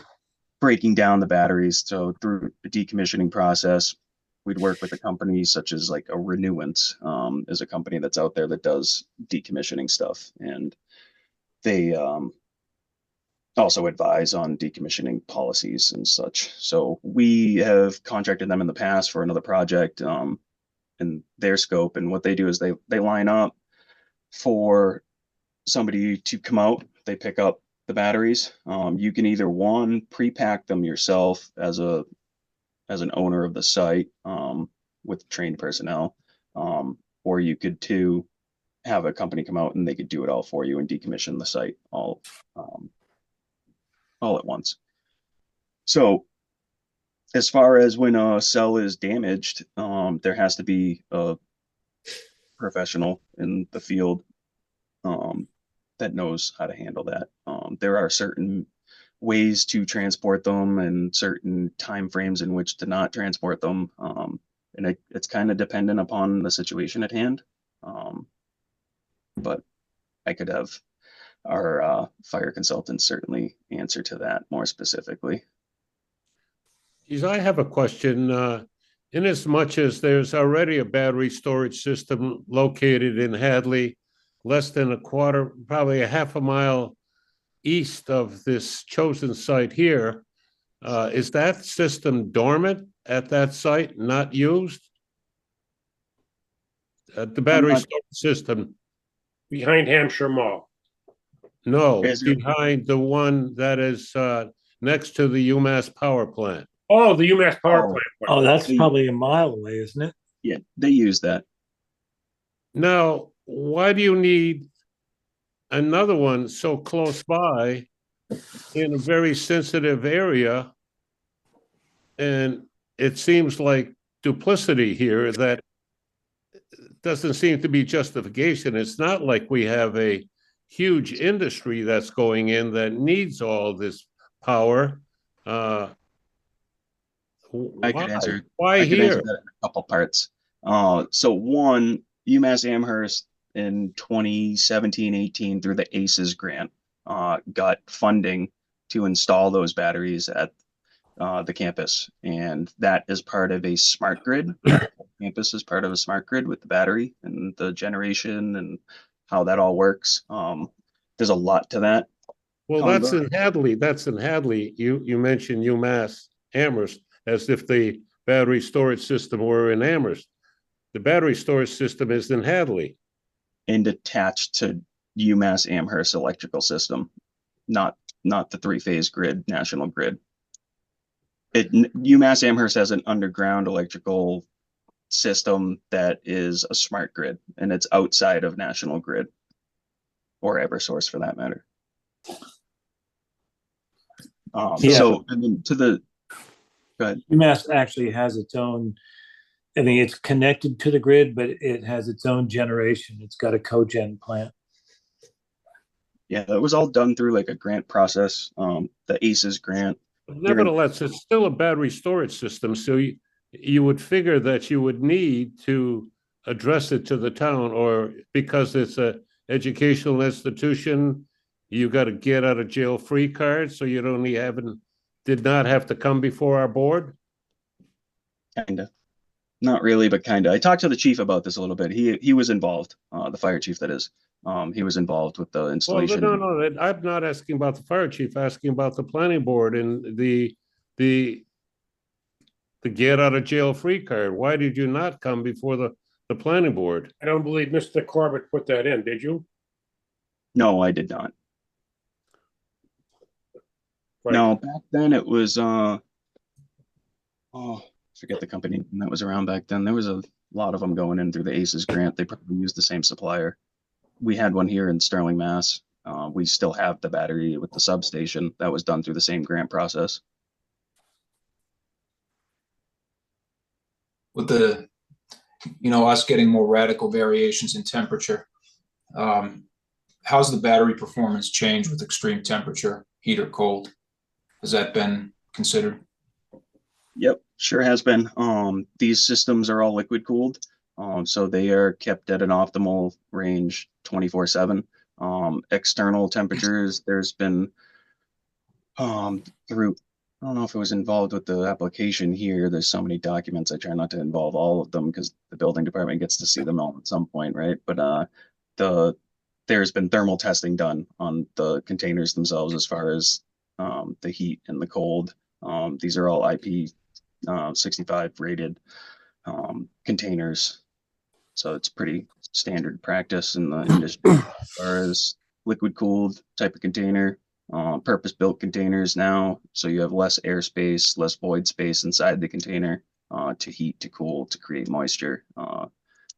breaking down the batteries. So through the decommissioning process, we'd work with a company such as like a Renewant is a company that's out there that does decommissioning stuff, and they also advise on decommissioning policies and such. So we have contracted them in the past for another project in their scope, and what they do is they line up for somebody to come out. They pick up the batteries. You can either pre-pack them yourself as an owner of the site with trained personnel, or you could have a company come out and they could do it all for you and decommission the site all at once. So as far as when a cell is damaged, there has to be a professional in the field that knows how to handle that. There are certain ways to transport them and certain time frames in which to not transport them. And it's kind of dependent upon the situation at hand. But I could have our fire consultants certainly answer to that more specifically. Geez, I have a question. In as much as there's already a battery storage system located in Hadley, less than a quarter, probably a half a mile east of this chosen site here, is that system dormant at that site, not used? The battery not- storage system, Behind Hampshire Mall. no, Is there- behind the one that is next to the UMass power plant. Oh, the UMass Power Oh. Plant. Oh, that's The- probably a mile away, isn't it? Yeah, they use that. Now, why do you need another one so close by in a very sensitive area? And it seems like duplicity here that doesn't seem to be justification. It's not like we have a huge industry that's going in that needs all this power. I could answer. Why I could answer here? that in a couple parts. So one, UMass Amherst in 2017-18 through the ACES grant got funding to install those batteries at the campus, and that is part of a smart grid. Campus is part of a smart grid with the battery and the generation and how that all works. There's a lot to that. Well, that's in Hadley. That's in Hadley. You mentioned UMass Amherst as if the battery storage system were in Amherst. The battery storage system is in Hadley. And attached to UMass Amherst electrical system, not the three-phase grid, national grid. UMass Amherst has an underground electrical system that is a smart grid, and it's outside of national grid or Eversource for that matter. Yeah. So, and then to the, go ahead. UMass actually has its own, I mean, it's connected to the grid, but it has its own generation. It's got a cogen plant. Yeah, it was all done through like a grant process, the ACES grant. But nevertheless, it's still a battery storage system. So you would figure that you would need to address it to the town, or because it's a educational institution, you got a get out of jail free card, so you did not have to come before our board. Kinda. Not really, but kinda. I talked to the chief about this a little bit. He was involved, the fire chief that is. He was involved with the Well, installation. no, I'm not asking about the fire chief, asking about the planning board and the get out of jail free card. Why did you not come before the planning board? I don't believe Mr. Corbett put that in, did you? No, I did not. Right. No, back then it was forget the company that was around back then. There was a lot of them going in through the ACES grant. They probably used the same supplier. We had one here in Sterling, Mass. We still have the battery with the substation that was done through the same grant process. With the, us getting more radical variations in temperature, how's the battery performance changed with extreme temperature, heat or cold? Has that been considered? Yep, sure has been. These systems are all liquid cooled. So they are kept at an optimal range 24/7. External temperatures, there's been through, I don't know if it was involved with the application here. There's so many documents. I try not to involve all of them because the building department gets to see them all at some point, right? But there's been thermal testing done on the containers themselves as far as the heat and the cold. These are all IP65 rated containers. So it's pretty standard practice in the industry as far as liquid cooled type of container, purpose built containers now. So you have less airspace, less void space inside the container to heat, to cool, to create moisture.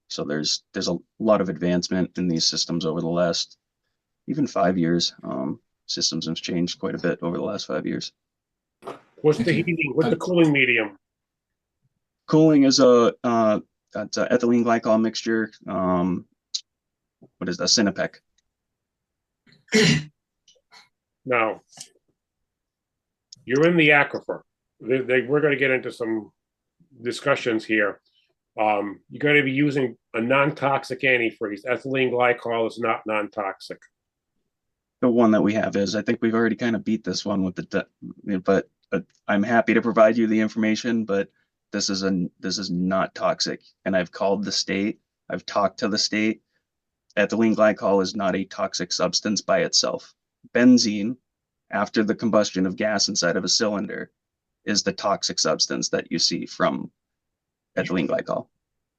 So there's a lot of advancement in these systems over the last even 5 years. Systems have changed quite a bit over the last 5 years. What's the heating, what's the cooling medium? Cooling is that's a ethylene glycol mixture. What is that? Sinopec. Now, you're in the aquifer. We're gonna get into some discussions here. You're gonna be using a non-toxic antifreeze. Ethylene glycol is not non-toxic. The one that we have is, I think we've already kind of beat this one with but I'm happy to provide you the information, but this is not toxic. And I've called the state, I've talked to the state. Ethylene glycol is not a toxic substance by itself. Benzene, after the combustion of gas inside of a cylinder, is the toxic substance that you see from ethylene glycol.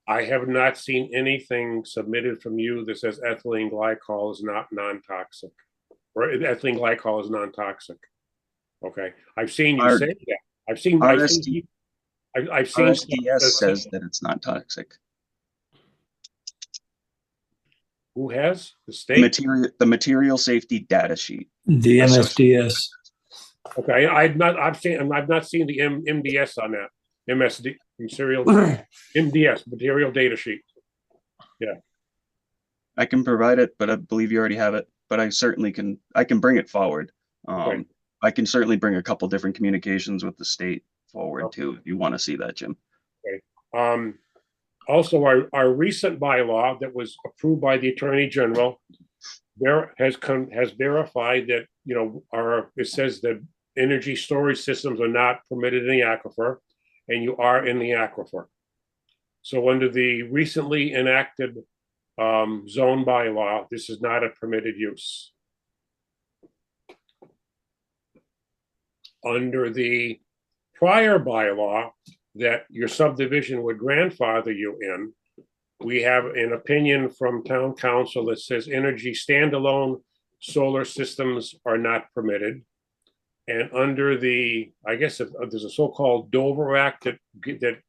I have not seen anything submitted from you that says ethylene glycol is not non-toxic, or ethylene glycol is non-toxic. Okay, I've seen you say that. I've seen RSDS says that it's not toxic. Who has the state? The material safety data sheet. The MSDS. Okay, I've not seen the MDS on that. MSD material MDS material data sheet. Yeah, I can provide it, but I believe you already have it. But I can bring it forward. Okay. I can certainly bring a couple different communications with the state forward too, if you want to see that, Jim. Okay. Also, our recent bylaw that was approved by the Attorney General has verified that, you know, it says that energy storage systems are not permitted in the aquifer, and you are in the aquifer. So under the recently enacted zone bylaw, this is not a permitted use. Under the prior bylaw that your subdivision would grandfather you in, we have an opinion from town council that says energy standalone solar systems are not permitted. And under the, I guess there's a so-called Dover Act that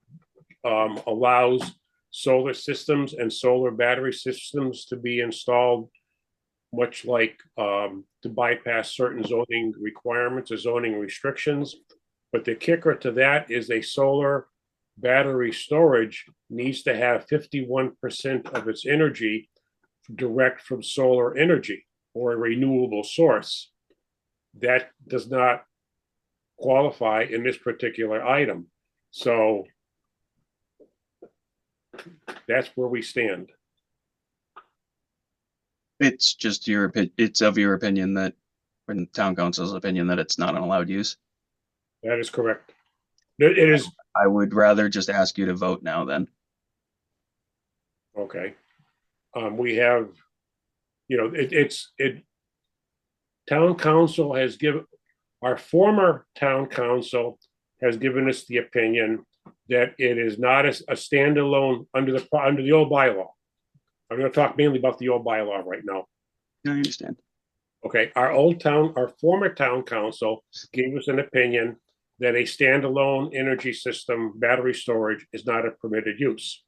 allows solar systems and solar battery systems to be installed, much like to bypass certain zoning requirements or zoning restrictions. But the kicker to that is a solar battery storage needs to have 51% of its energy direct from solar energy or a renewable source. That does not qualify in this particular item. So that's where we stand. It's just it's of your opinion that, in town council's opinion, that it's not an allowed use. That is correct. It is. I would rather just ask you to vote now then. Okay. We have, you know, town council has given, our former town council has given us the opinion that it is not a standalone under the old bylaw. I'm going to talk mainly about the old bylaw right now. I understand. Okay, our former town council gave us an opinion that a standalone energy system battery storage is not a permitted use.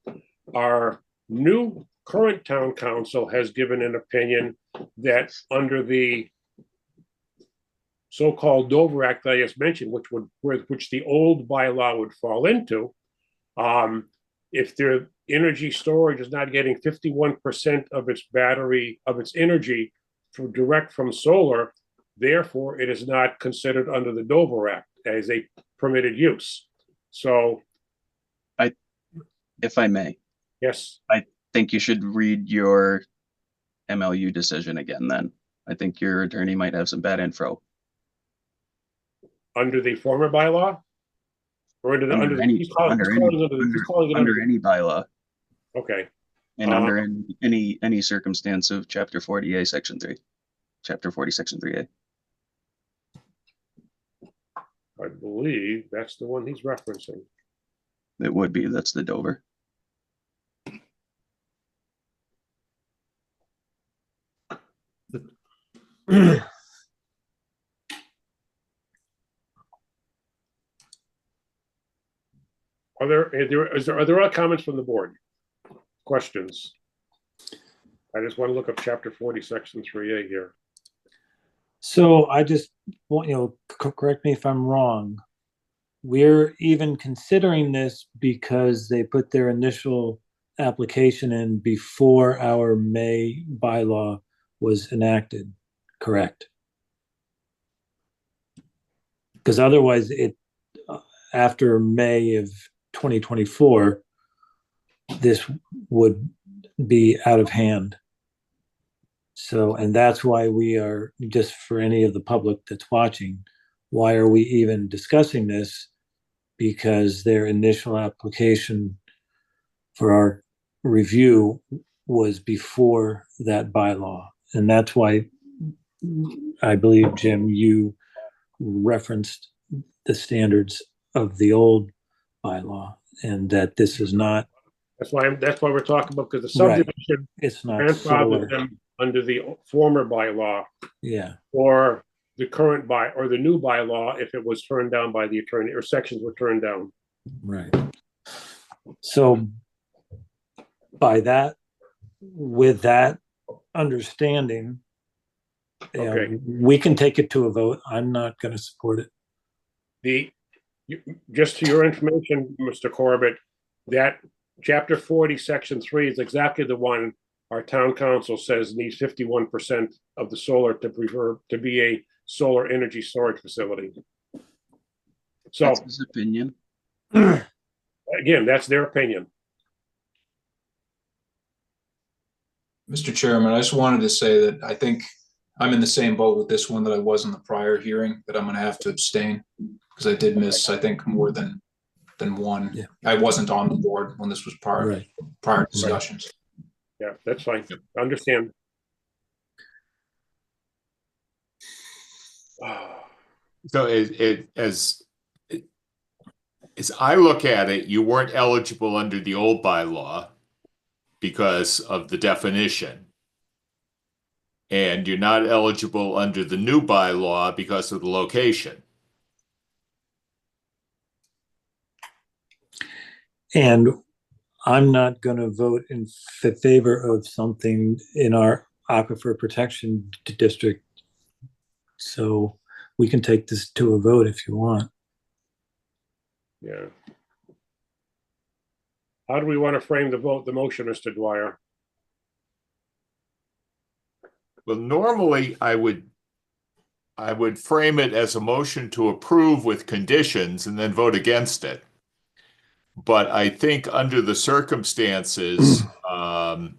Our new current town council has given an opinion that under the so-called Dover Act that I just mentioned, which the old bylaw would fall into, if their energy storage is not getting 51% of its energy direct from solar, therefore it is not considered under the Dover Act as a permitted use. So, if I may, yes, I think you should read your MLU decision again. Then I think your attorney might have some bad info. Under the former bylaw, or under any bylaw. Okay. And under any circumstance of Chapter 40A, Section 3, Chapter 40, Section 3A. I believe that's the one he's referencing. It would be. That's the Dover. Are there other comments from the board? Questions? I just want to look up Chapter 40, Section 3A here. So I just want, correct me if I'm wrong. we're even considering this because they put their initial application in before our May bylaw was enacted, correct? Because otherwise after May of 2024, this would be out of hand. So, and that's why we are, just for any of the public that's watching, why are we even discussing this? Because their initial application for our review was before that bylaw. And that's why I believe, Jim, you referenced the standards of the old bylaw and that this is not, That's why we're talking about, because the Right. subdivision it's not grandfathered solar. them under the former bylaw Yeah, or the current or the new bylaw if it was turned down by the attorney or sections were turned down. right. So by that, with that understanding, Okay. we can take it to a vote. I'm not going to support it. Just to your information, Mr. Corbett, that chapter 40, section 3 is exactly the one our town council says needs 51% of the solar to be a solar energy storage facility. So That's his opinion. again, that's their opinion. Mr. Chairman, I just wanted to say that I think I'm in the same boat with this one that I was in the prior hearing, that I'm going to have to abstain because I did miss, I think, more than one. Yeah. I wasn't on the board when this was Right. prior discussions. Yeah, that's fine. I understand. So as I look at it, you weren't eligible under the old bylaw because of the definition. And you're not eligible under the new bylaw because of the location. And I'm not going to vote in favor of something in our aquifer protection district. So we can take this to a vote if you want. Yeah. How do we want to frame the motion, Mr. Dwyer? Well, normally I would frame it as a motion to approve with conditions and then vote against it. But I think under the circumstances, well,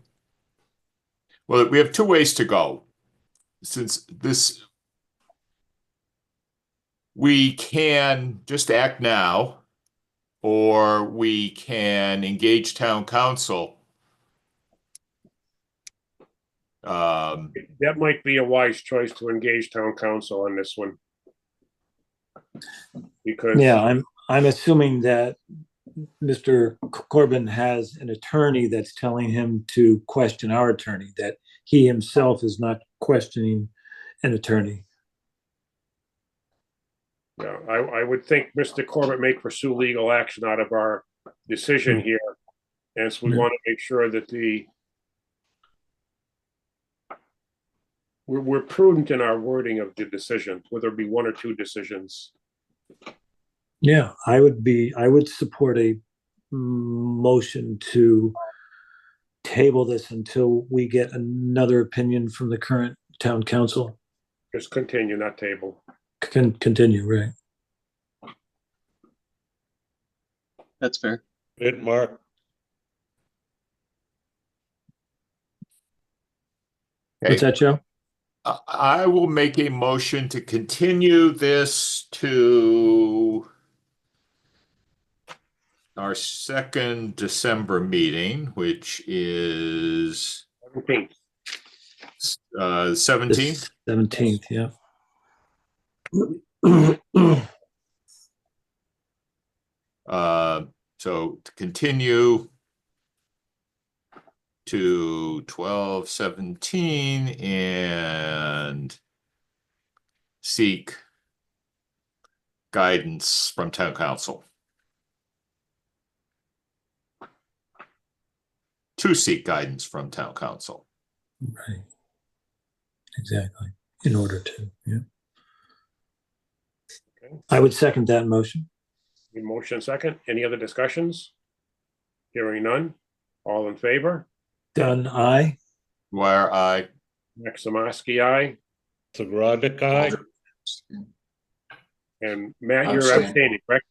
we have two ways to go. Since we can just act now, or we can engage town council. That might be a wise choice to engage town council on this one. Because Yeah, I'm assuming that Mr. Corbin has an attorney that's telling him to question our attorney, that he himself is not questioning an attorney. yeah, I would think Mr. Corbett may pursue legal action out of our decision here. And so we Yeah. want to make sure that we're prudent in our wording of the decision, whether it be one or two decisions. Yeah, I would support a motion to table this until we get another opinion from the current town council. Just continue, not table. Continue, right? That's fair. It, Mark, What's that, Joe? I will make a motion to continue this to our second December meeting, which is 17th. 17th. 17th, yeah. So to continue to 12/17 and seek guidance from town council. To seek guidance from town council. Right. Exactly. In order to, yeah. Okay. I would second that motion. A motion second. Any other discussions? Hearing none. All in favor? Dunn, aye. Where I, Maximovsky, aye. Zagradnik, aye. And Matt, I'm you're abstaining. abstaining, correct?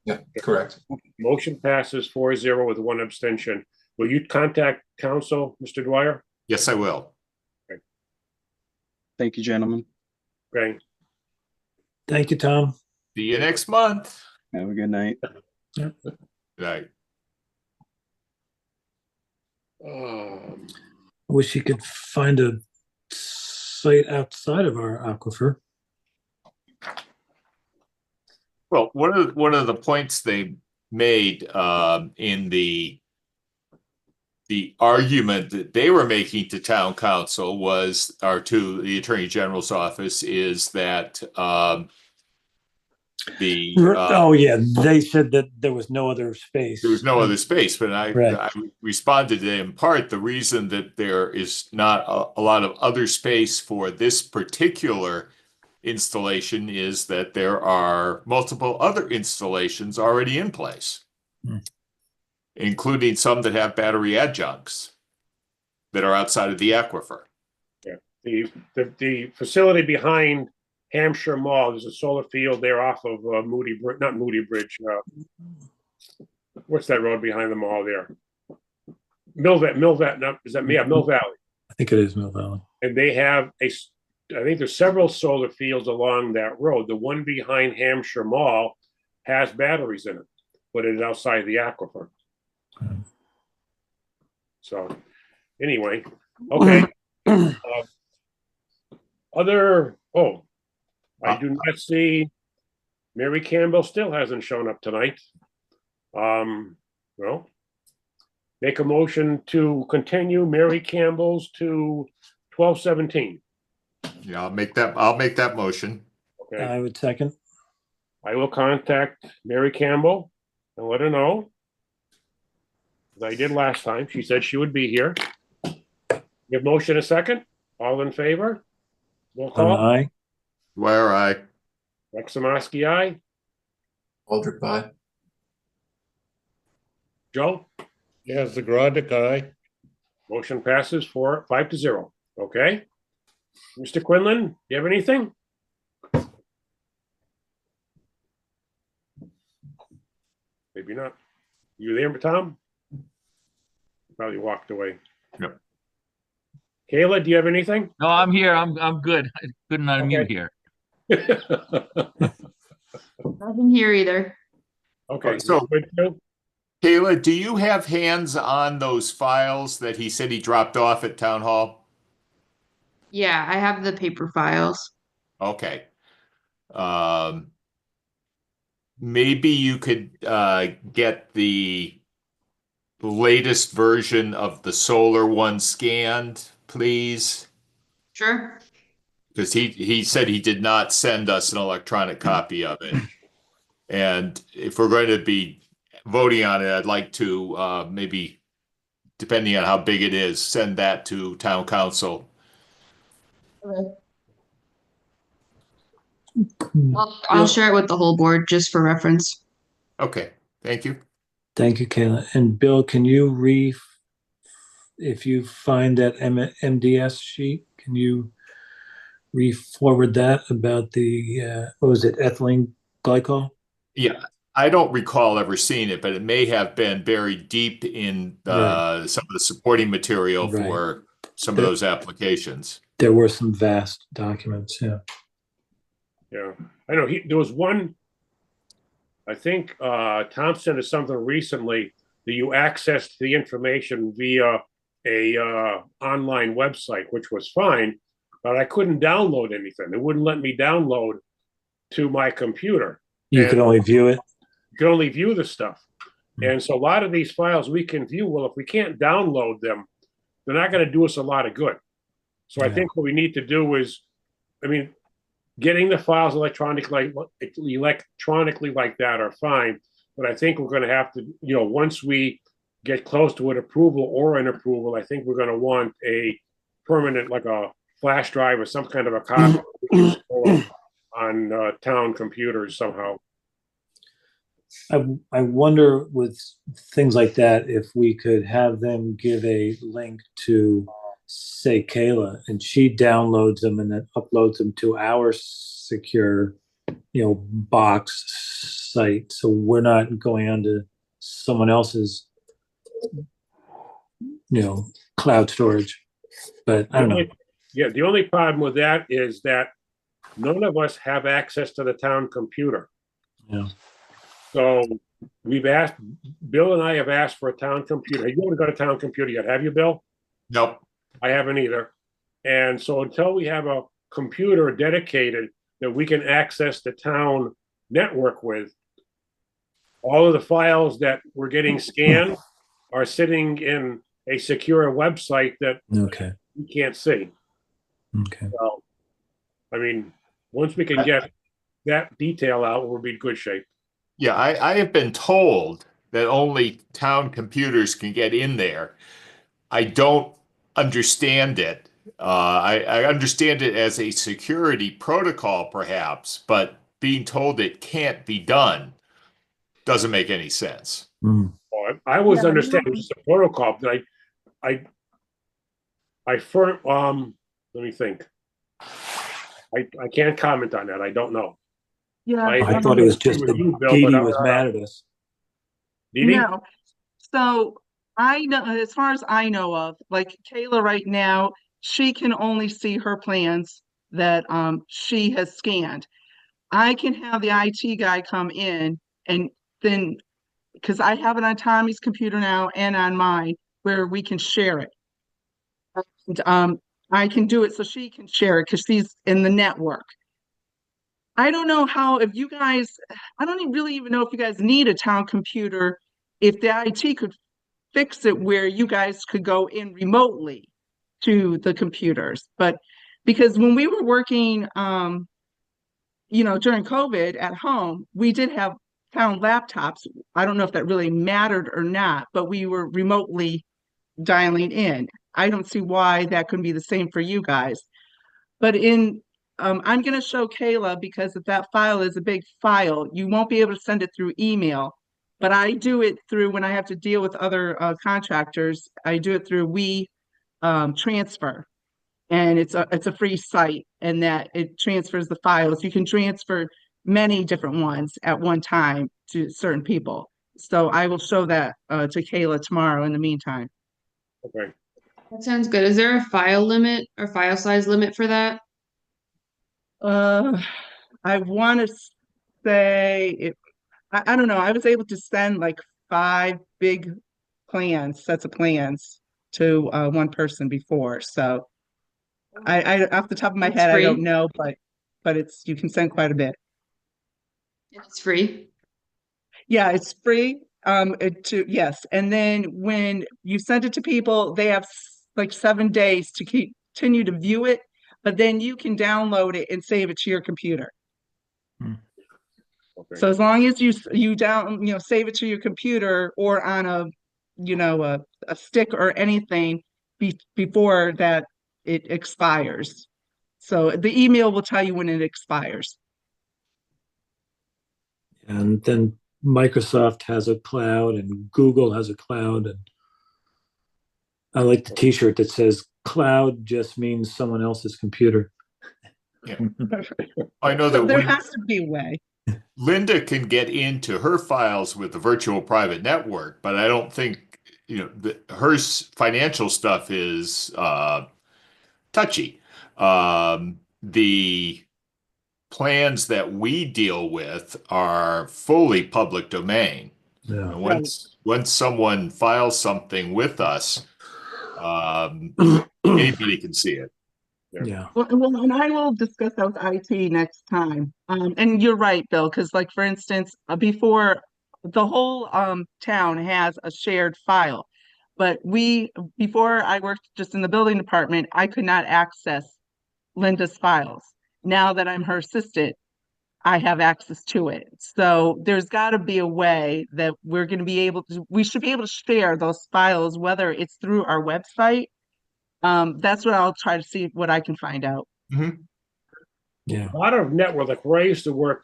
Yeah, correct. Motion passes 4-0 with one abstention. Will you contact counsel, Mr. Dwyer? yes, I will. Thank you, gentlemen. Okay. Thank you, Tom. See you next month. Have a good night. Right. Wish you could find a site outside of our aquifer. Well, one of the points they made in the argument that they were making to town council was, or to the attorney general's office, is that Oh, yeah, they said that there was no other space. there was no other space, but Right. I responded in part, the reason that there is not a lot of other space for this particular installation is that there are multiple other installations already in place, including some that have battery adjuncts that are outside of the aquifer. The facility behind Hampshire Mall, there's a solar field there off of not Moody Bridge. What's that road behind the mall there? Mill Valley, Mill Valley. I think it is Mill Valley. And they have I think there's several solar fields along that road. The one behind Hampshire Mall has batteries in it, but it is outside the aquifer. So, anyway, okay. I do not see, Mary Campbell still hasn't shown up tonight. Well, make a motion to continue Mary Campbell's to 12/17. Yeah, I'll make that motion. Okay, I would second. I will contact Mary Campbell and let her know. As I did last time, she said she would be here. Give motion a second. All in favor? Roll Dunn, call. aye. Where I, Maximovsky, aye. Aldrich, bye. Joe? Yeah, Zagradnik, aye. Motion passes 5-0. Okay. Mr. Quinlan, you have anything? Maybe not. You there, Tom? Probably walked away. Yep. Kayla, do you have anything? No, I'm here. I'm good. I couldn't unmute Okay. here. Nothing here either. Okay, So- good, Joe? Kayla, do you have hands on those files that he said he dropped off at town hall? Yeah, I have the paper files. Okay. Maybe you could get the latest version of the solar one scanned, please? Sure. Because he said he did not send us an electronic copy of it. And if we're going to be voting on it, I'd like to maybe, depending on how big it is, send that to town council. Okay. I'll share it with the whole board just for reference. Okay, thank you. Thank you, Kayla. And Bill, can you if you find that MDS sheet, can you re-forward that about the, what was it, ethylene glycol? Yeah, I don't recall ever seeing it, but it may have been buried deep in Right. some of the supporting material Right. for some of those applications. There were some vast documents, yeah. Yeah, I know there was one, I think Thompson is something recently that you accessed the information via a online website, which was fine, but I couldn't download anything. It wouldn't let me download to my computer. You could only view it. You can only view the stuff. And so a lot of these files we can view. Well, if we can't download them, they're not going to do us a lot of good. So I Yeah. think what we need to do is, getting the files electronically like that are fine. But I think we're going to have to, once we get close to an approval or an approval, I think we're going to want a permanent, like a flash drive or some kind of a copy on town computers somehow. I wonder with things like that, if we could have them give a link to, say, Kayla, and she downloads them and then uploads them to our secure, box site. So we're not going onto someone else's, cloud storage. But I don't know. Yeah, the only problem with that is that none of us have access to the town computer. Yeah. So Bill and I have asked for a town computer. You haven't got a town computer yet, have you, Bill? Nope. I haven't either. And so until we have a computer dedicated that we can access the town network with, all of the files that we're getting scanned are sitting in a secure website that Okay. you can't see. Okay. So, I mean, once we can get that detail out, we'll be in good shape. Yeah, I have been told that only town computers can get in there. I don't understand it. I understand it as a security protocol, perhaps, but being told it can't be done doesn't make any sense. Mm. Well, I was understanding it's a protocol, but let me think. I can't comment on that. I don't know. Yeah. I thought it was just with that you, Bill, Dee but Dee I'm was not- mad at us. Dee Dee? No. So I know, as far as I know of, like Kayla right now, she can only see her plans that she has scanned. I can have the IT guy come in and then, because I have it on Tommy's computer now and on mine, where we can share it. And, I can do it so she can share it because she's in the network. I don't know how, if you guys, I don't really even know if you guys need a town computer, if the IT could fix it where you guys could go in remotely to the computers. But because when we were working, during COVID at home, we did have town laptops. I don't know if that really mattered or not, but we were remotely dialing in. I don't see why that couldn't be the same for you guys. But I'm going to show Kayla, because if that file is a big file, you won't be able to send it through email. But I do it through, when I have to deal with other contractors, I do it through WeTransfer. And it's a free site, and that it transfers the files. You can transfer many different ones at one time to certain people. So I will show that to Kayla tomorrow in the meantime. Okay. That sounds good. Is there a file limit or file size limit for that? I want to say I don't know. I was able to send like 5 big sets of plans to one person before. So I off the top of my It's head, I free? don't know, but you can send quite a bit. It's free? Yeah, it's free. Yes. And then when you send it to people, they have like 7 days to continue to view it, but then you can download it and save it to your computer. Okay. So as long as you save it to your computer or on a stick or anything before that it expires. So the email will tell you when it expires. And then Microsoft has a cloud and Google has a cloud. And I like the t-shirt that says cloud just means someone else's computer. Yeah. I know So that there has to be a way. Linda can get into her files with the virtual private network, but I don't think, her financial stuff is touchy. The plans that we deal with are fully public domain. Yeah. And once someone files something with us, anybody can see it. Yeah. Well, and I will discuss that with IT next time. And you're right, Bill, because like for instance, before the whole town has a shared file, but before I worked just in the building department, I could not access Linda's files. Now that I'm her assistant, I have access to it. So there's got to be a way that we should be able to share those files, whether it's through our website. That's what I'll try to see what I can find out. Mm-hmm. Yeah. A lot of network, like where I used to work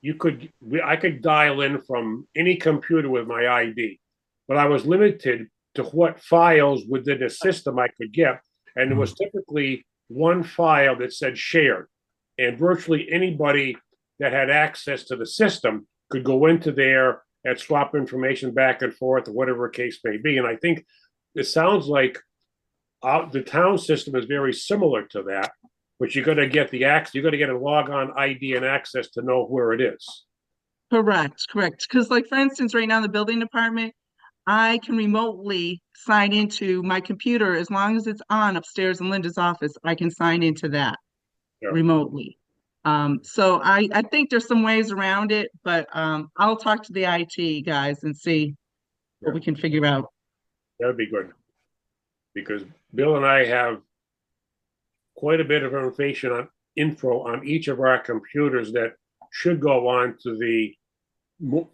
I could dial in from any computer with my ID, but I was limited to what files within the system I could get. And it was typically one file that said shared. And virtually anybody that had access to the system could go into there and swap information back and forth or whatever the case may be. And I think it sounds like the town system is very similar to that, but you're going to get you're going to get a log-on ID and access to know where it is. Correct. Because like, for instance, right now in the building department, I can remotely sign into my computer as long as it's on upstairs in Linda's office. I can sign into that remotely. So I think there's some ways around it, but I'll talk to the IT guys and see what we can figure out. That would be good. Because Bill and I have quite a bit of info on each of our computers that should go on to the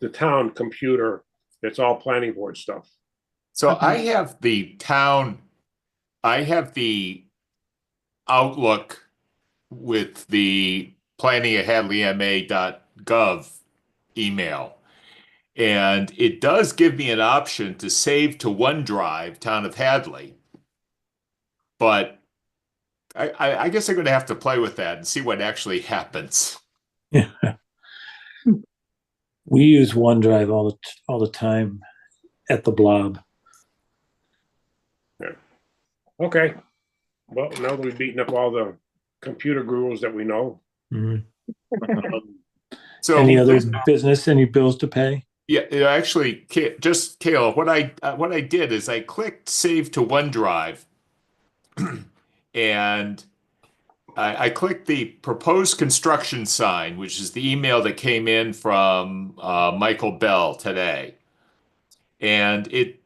town computer. That's all planning board stuff. So I have the Outlook with the planning@hadleyma.gov email. And it does give me an option to save to OneDrive, Town of Hadley. But I guess I'm going to have to play with that and see what actually happens. Yeah. We use OneDrive all the time at the Blob. Yeah. Okay. Well, now that we've beaten up all the computer gurus that we know. So any other business? Any bills to pay? Yeah, actually, just Kayla, what I did is I clicked Save to OneDrive, and I clicked the proposed construction sign, which is the email that came in from Michael Bell today, and it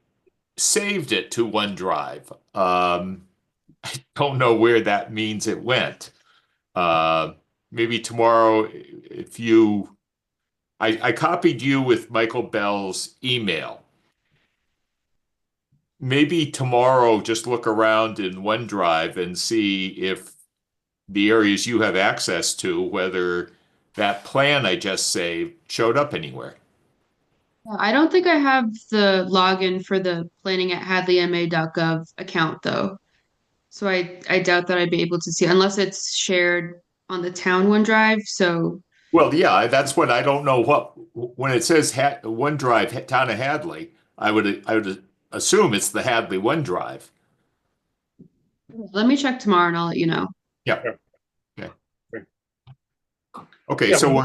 saved it to OneDrive. I don't know where that means it went. Maybe tomorrow, if you... I copied you with Michael Bell's email. Maybe tomorrow, just look around in OneDrive and see if the areas you have access to, whether that plan I just saved showed up anywhere. I don't think I have the login for the planning@hadleyma.gov account though. So I doubt that I'd be able to see unless it's shared on the town OneDrive. So well, yeah, that's what I don't know when it says OneDrive Town of Hadley, I would assume it's the Hadley OneDrive. let me check tomorrow and I'll let you know. Yeah. Okay, so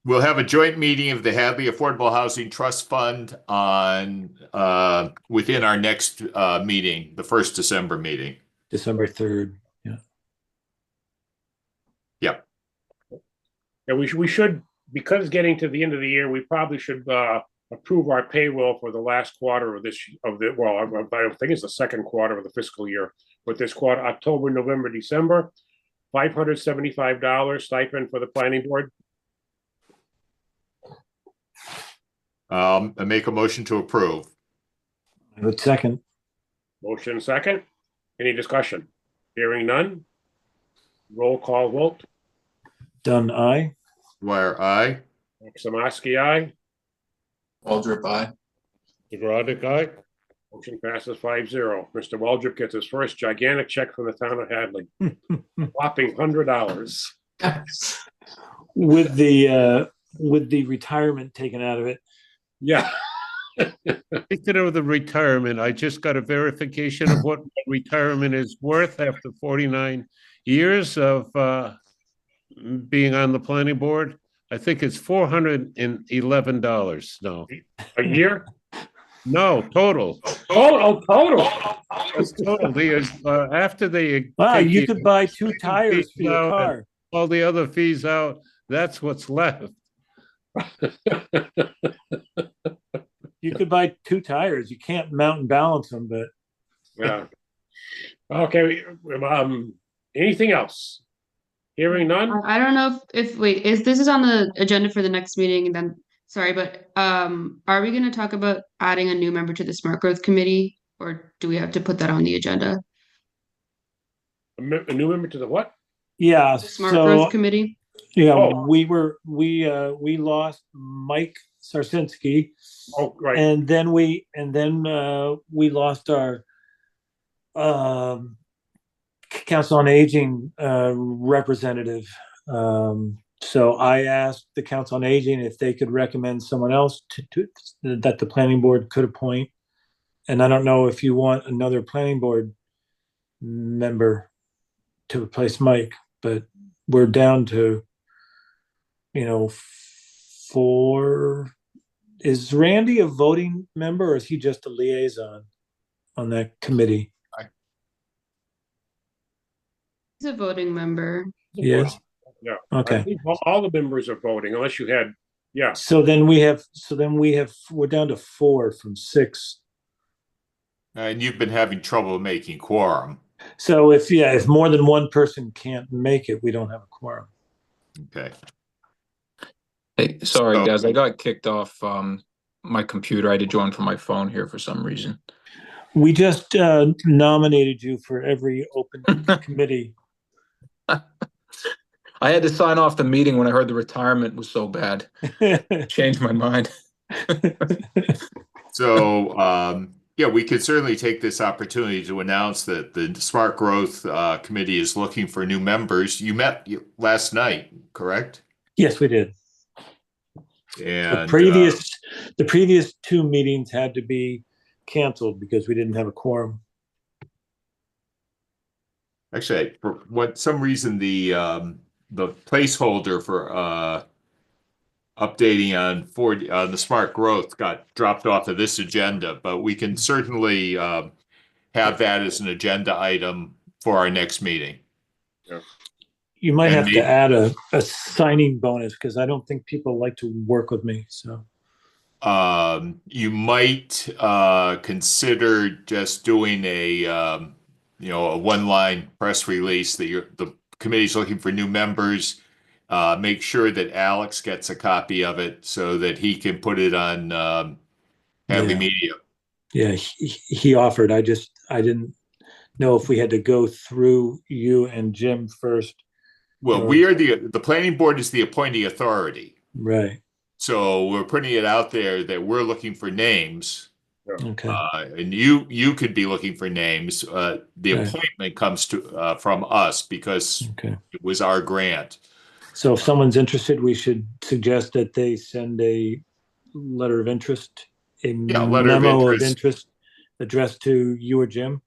we'll have a joint meeting of the Hadley Affordable Housing Trust Fund on within our next meeting, the 1st December meeting. December 3rd. Yeah. Yeah, we should, because it's getting to the end of the year, we probably should approve our payroll for the last quarter of well, I don't think it's the second quarter of the fiscal year, but this quarter, October, November, December. $575 stipend for the planning board. I make a motion to approve. I would second. Motion second. Any discussion? Hearing none. Roll call vote. Dunn, aye. Dwyer, aye. Samarski, aye. Waldrop, aye. Roddick, aye. Motion passes 5-0. Mr. Waldrop gets his first gigantic check from the town of Hadley. Whopping $100. With the retirement taken out of it. Yeah. Speaking of the retirement, I just got a verification of what retirement is worth after 49 years of being on the planning board. I think it's $411. No. A year? No, total. Total. It's total. After they Wow, take you the could buy 2 inspection tires fees for your out and car. all the other fees out, that's what's left. You could buy 2 tires. You can't mount and balance them, but Yeah. Okay. Anything else? Hearing none? I don't know if wait, this is on the agenda for the next meeting and then sorry, but are we gonna talk about adding a new member to the Smart Growth Committee or do we have to put that on the agenda? A new member to the what? yeah. The Smart Growth So Committee? Yeah, Oh. we lost Mike Sarsinski, Oh, right. and then we lost our Council on Aging representative. So I asked the Council on Aging if they could recommend someone else that the planning board could appoint. And I don't know if you want another planning board member to replace Mike, but we're down to, 4. Is Randy a voting member or is he just a liaison on that committee? He's a voting member. Yes. Yeah. Okay. I think all the members are voting unless you had, yeah. So then we're down to 4 from 6. And you've been having trouble making quorum. So if more than one person can't make it, we don't have a quorum. Okay. Hey, sorry, So- guys, I got kicked off my computer. I had to join from my phone here for some reason. We just nominated you for every open committee. I had to sign off the meeting when I heard the retirement was so bad. Changed my mind. So, yeah, we could certainly take this opportunity to announce that the Smart Growth Committee is looking for new members. You met last night, correct? Yes, we did. And The previous 2 meetings had to be canceled because we didn't have a quorum. actually, for some reason, the placeholder for updating on the Smart Growth got dropped off of this agenda, but we can certainly have that as an agenda item for our next meeting. You might And have maybe- to add a signing bonus because I don't think people like to work with me. So You might consider just doing a one-line press release that the committee's looking for new members. Make sure that Alex gets a copy of it so that he can put it on Hadley Yeah. Media. yeah, he offered. I didn't know if we had to go through you and Jim first. Well, we are the planning board is the appointing authority. Right. So we're putting it out there that we're looking for names. Okay. And you could be looking for names. The Right. appointment comes from us because Okay. it was our grant. So if someone's interested, we should suggest that they send a letter of interest, a letter of memo of interest. interest addressed to you or Jim.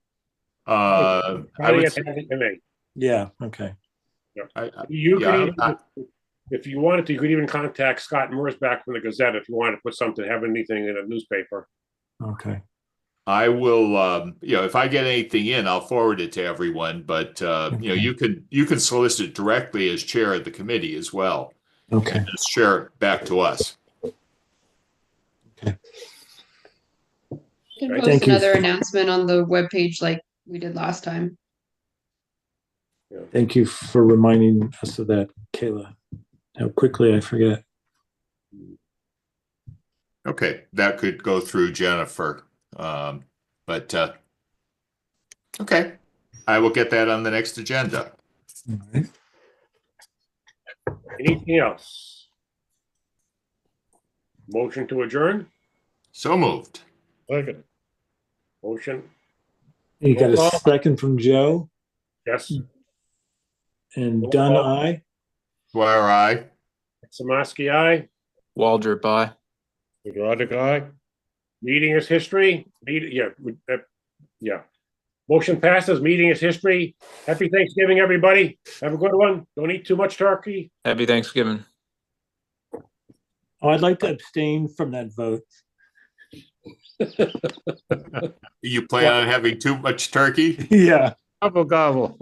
I Probably would at say- the MMA. Yeah. Okay. You Yeah, could even, if you wanted to, you could even contact Scott Mersbach from the Gazette if you wanted to put something, have anything in a newspaper. Okay. I will, if I get anything in, I'll forward it to everyone, but, you can solicit directly as chair of the committee as well. Okay. And just share it back to us. You can Right. post Thank you. another announcement on the webpage like we did last time. Thank you for reminding us of that, Kayla. How quickly I forget. Okay, that could go through Jennifer. Okay, I will get that on the next agenda. All right. Anything else? Motion to adjourn? So moved. Second. Motion, You got Roll a call. second from Joe yes. and Roll Dunn, call. aye. Dwyer, aye. Samansky, aye. Waldrop, bye. Roddick, aye. Meeting is history. Yeah. Motion passes. Meeting is history. Happy Thanksgiving, everybody. Have a good one. Don't eat too much turkey. Happy Thanksgiving. Oh, I'd like to abstain from that vote. You plan on having too much turkey? Yeah. Gobble, gobble.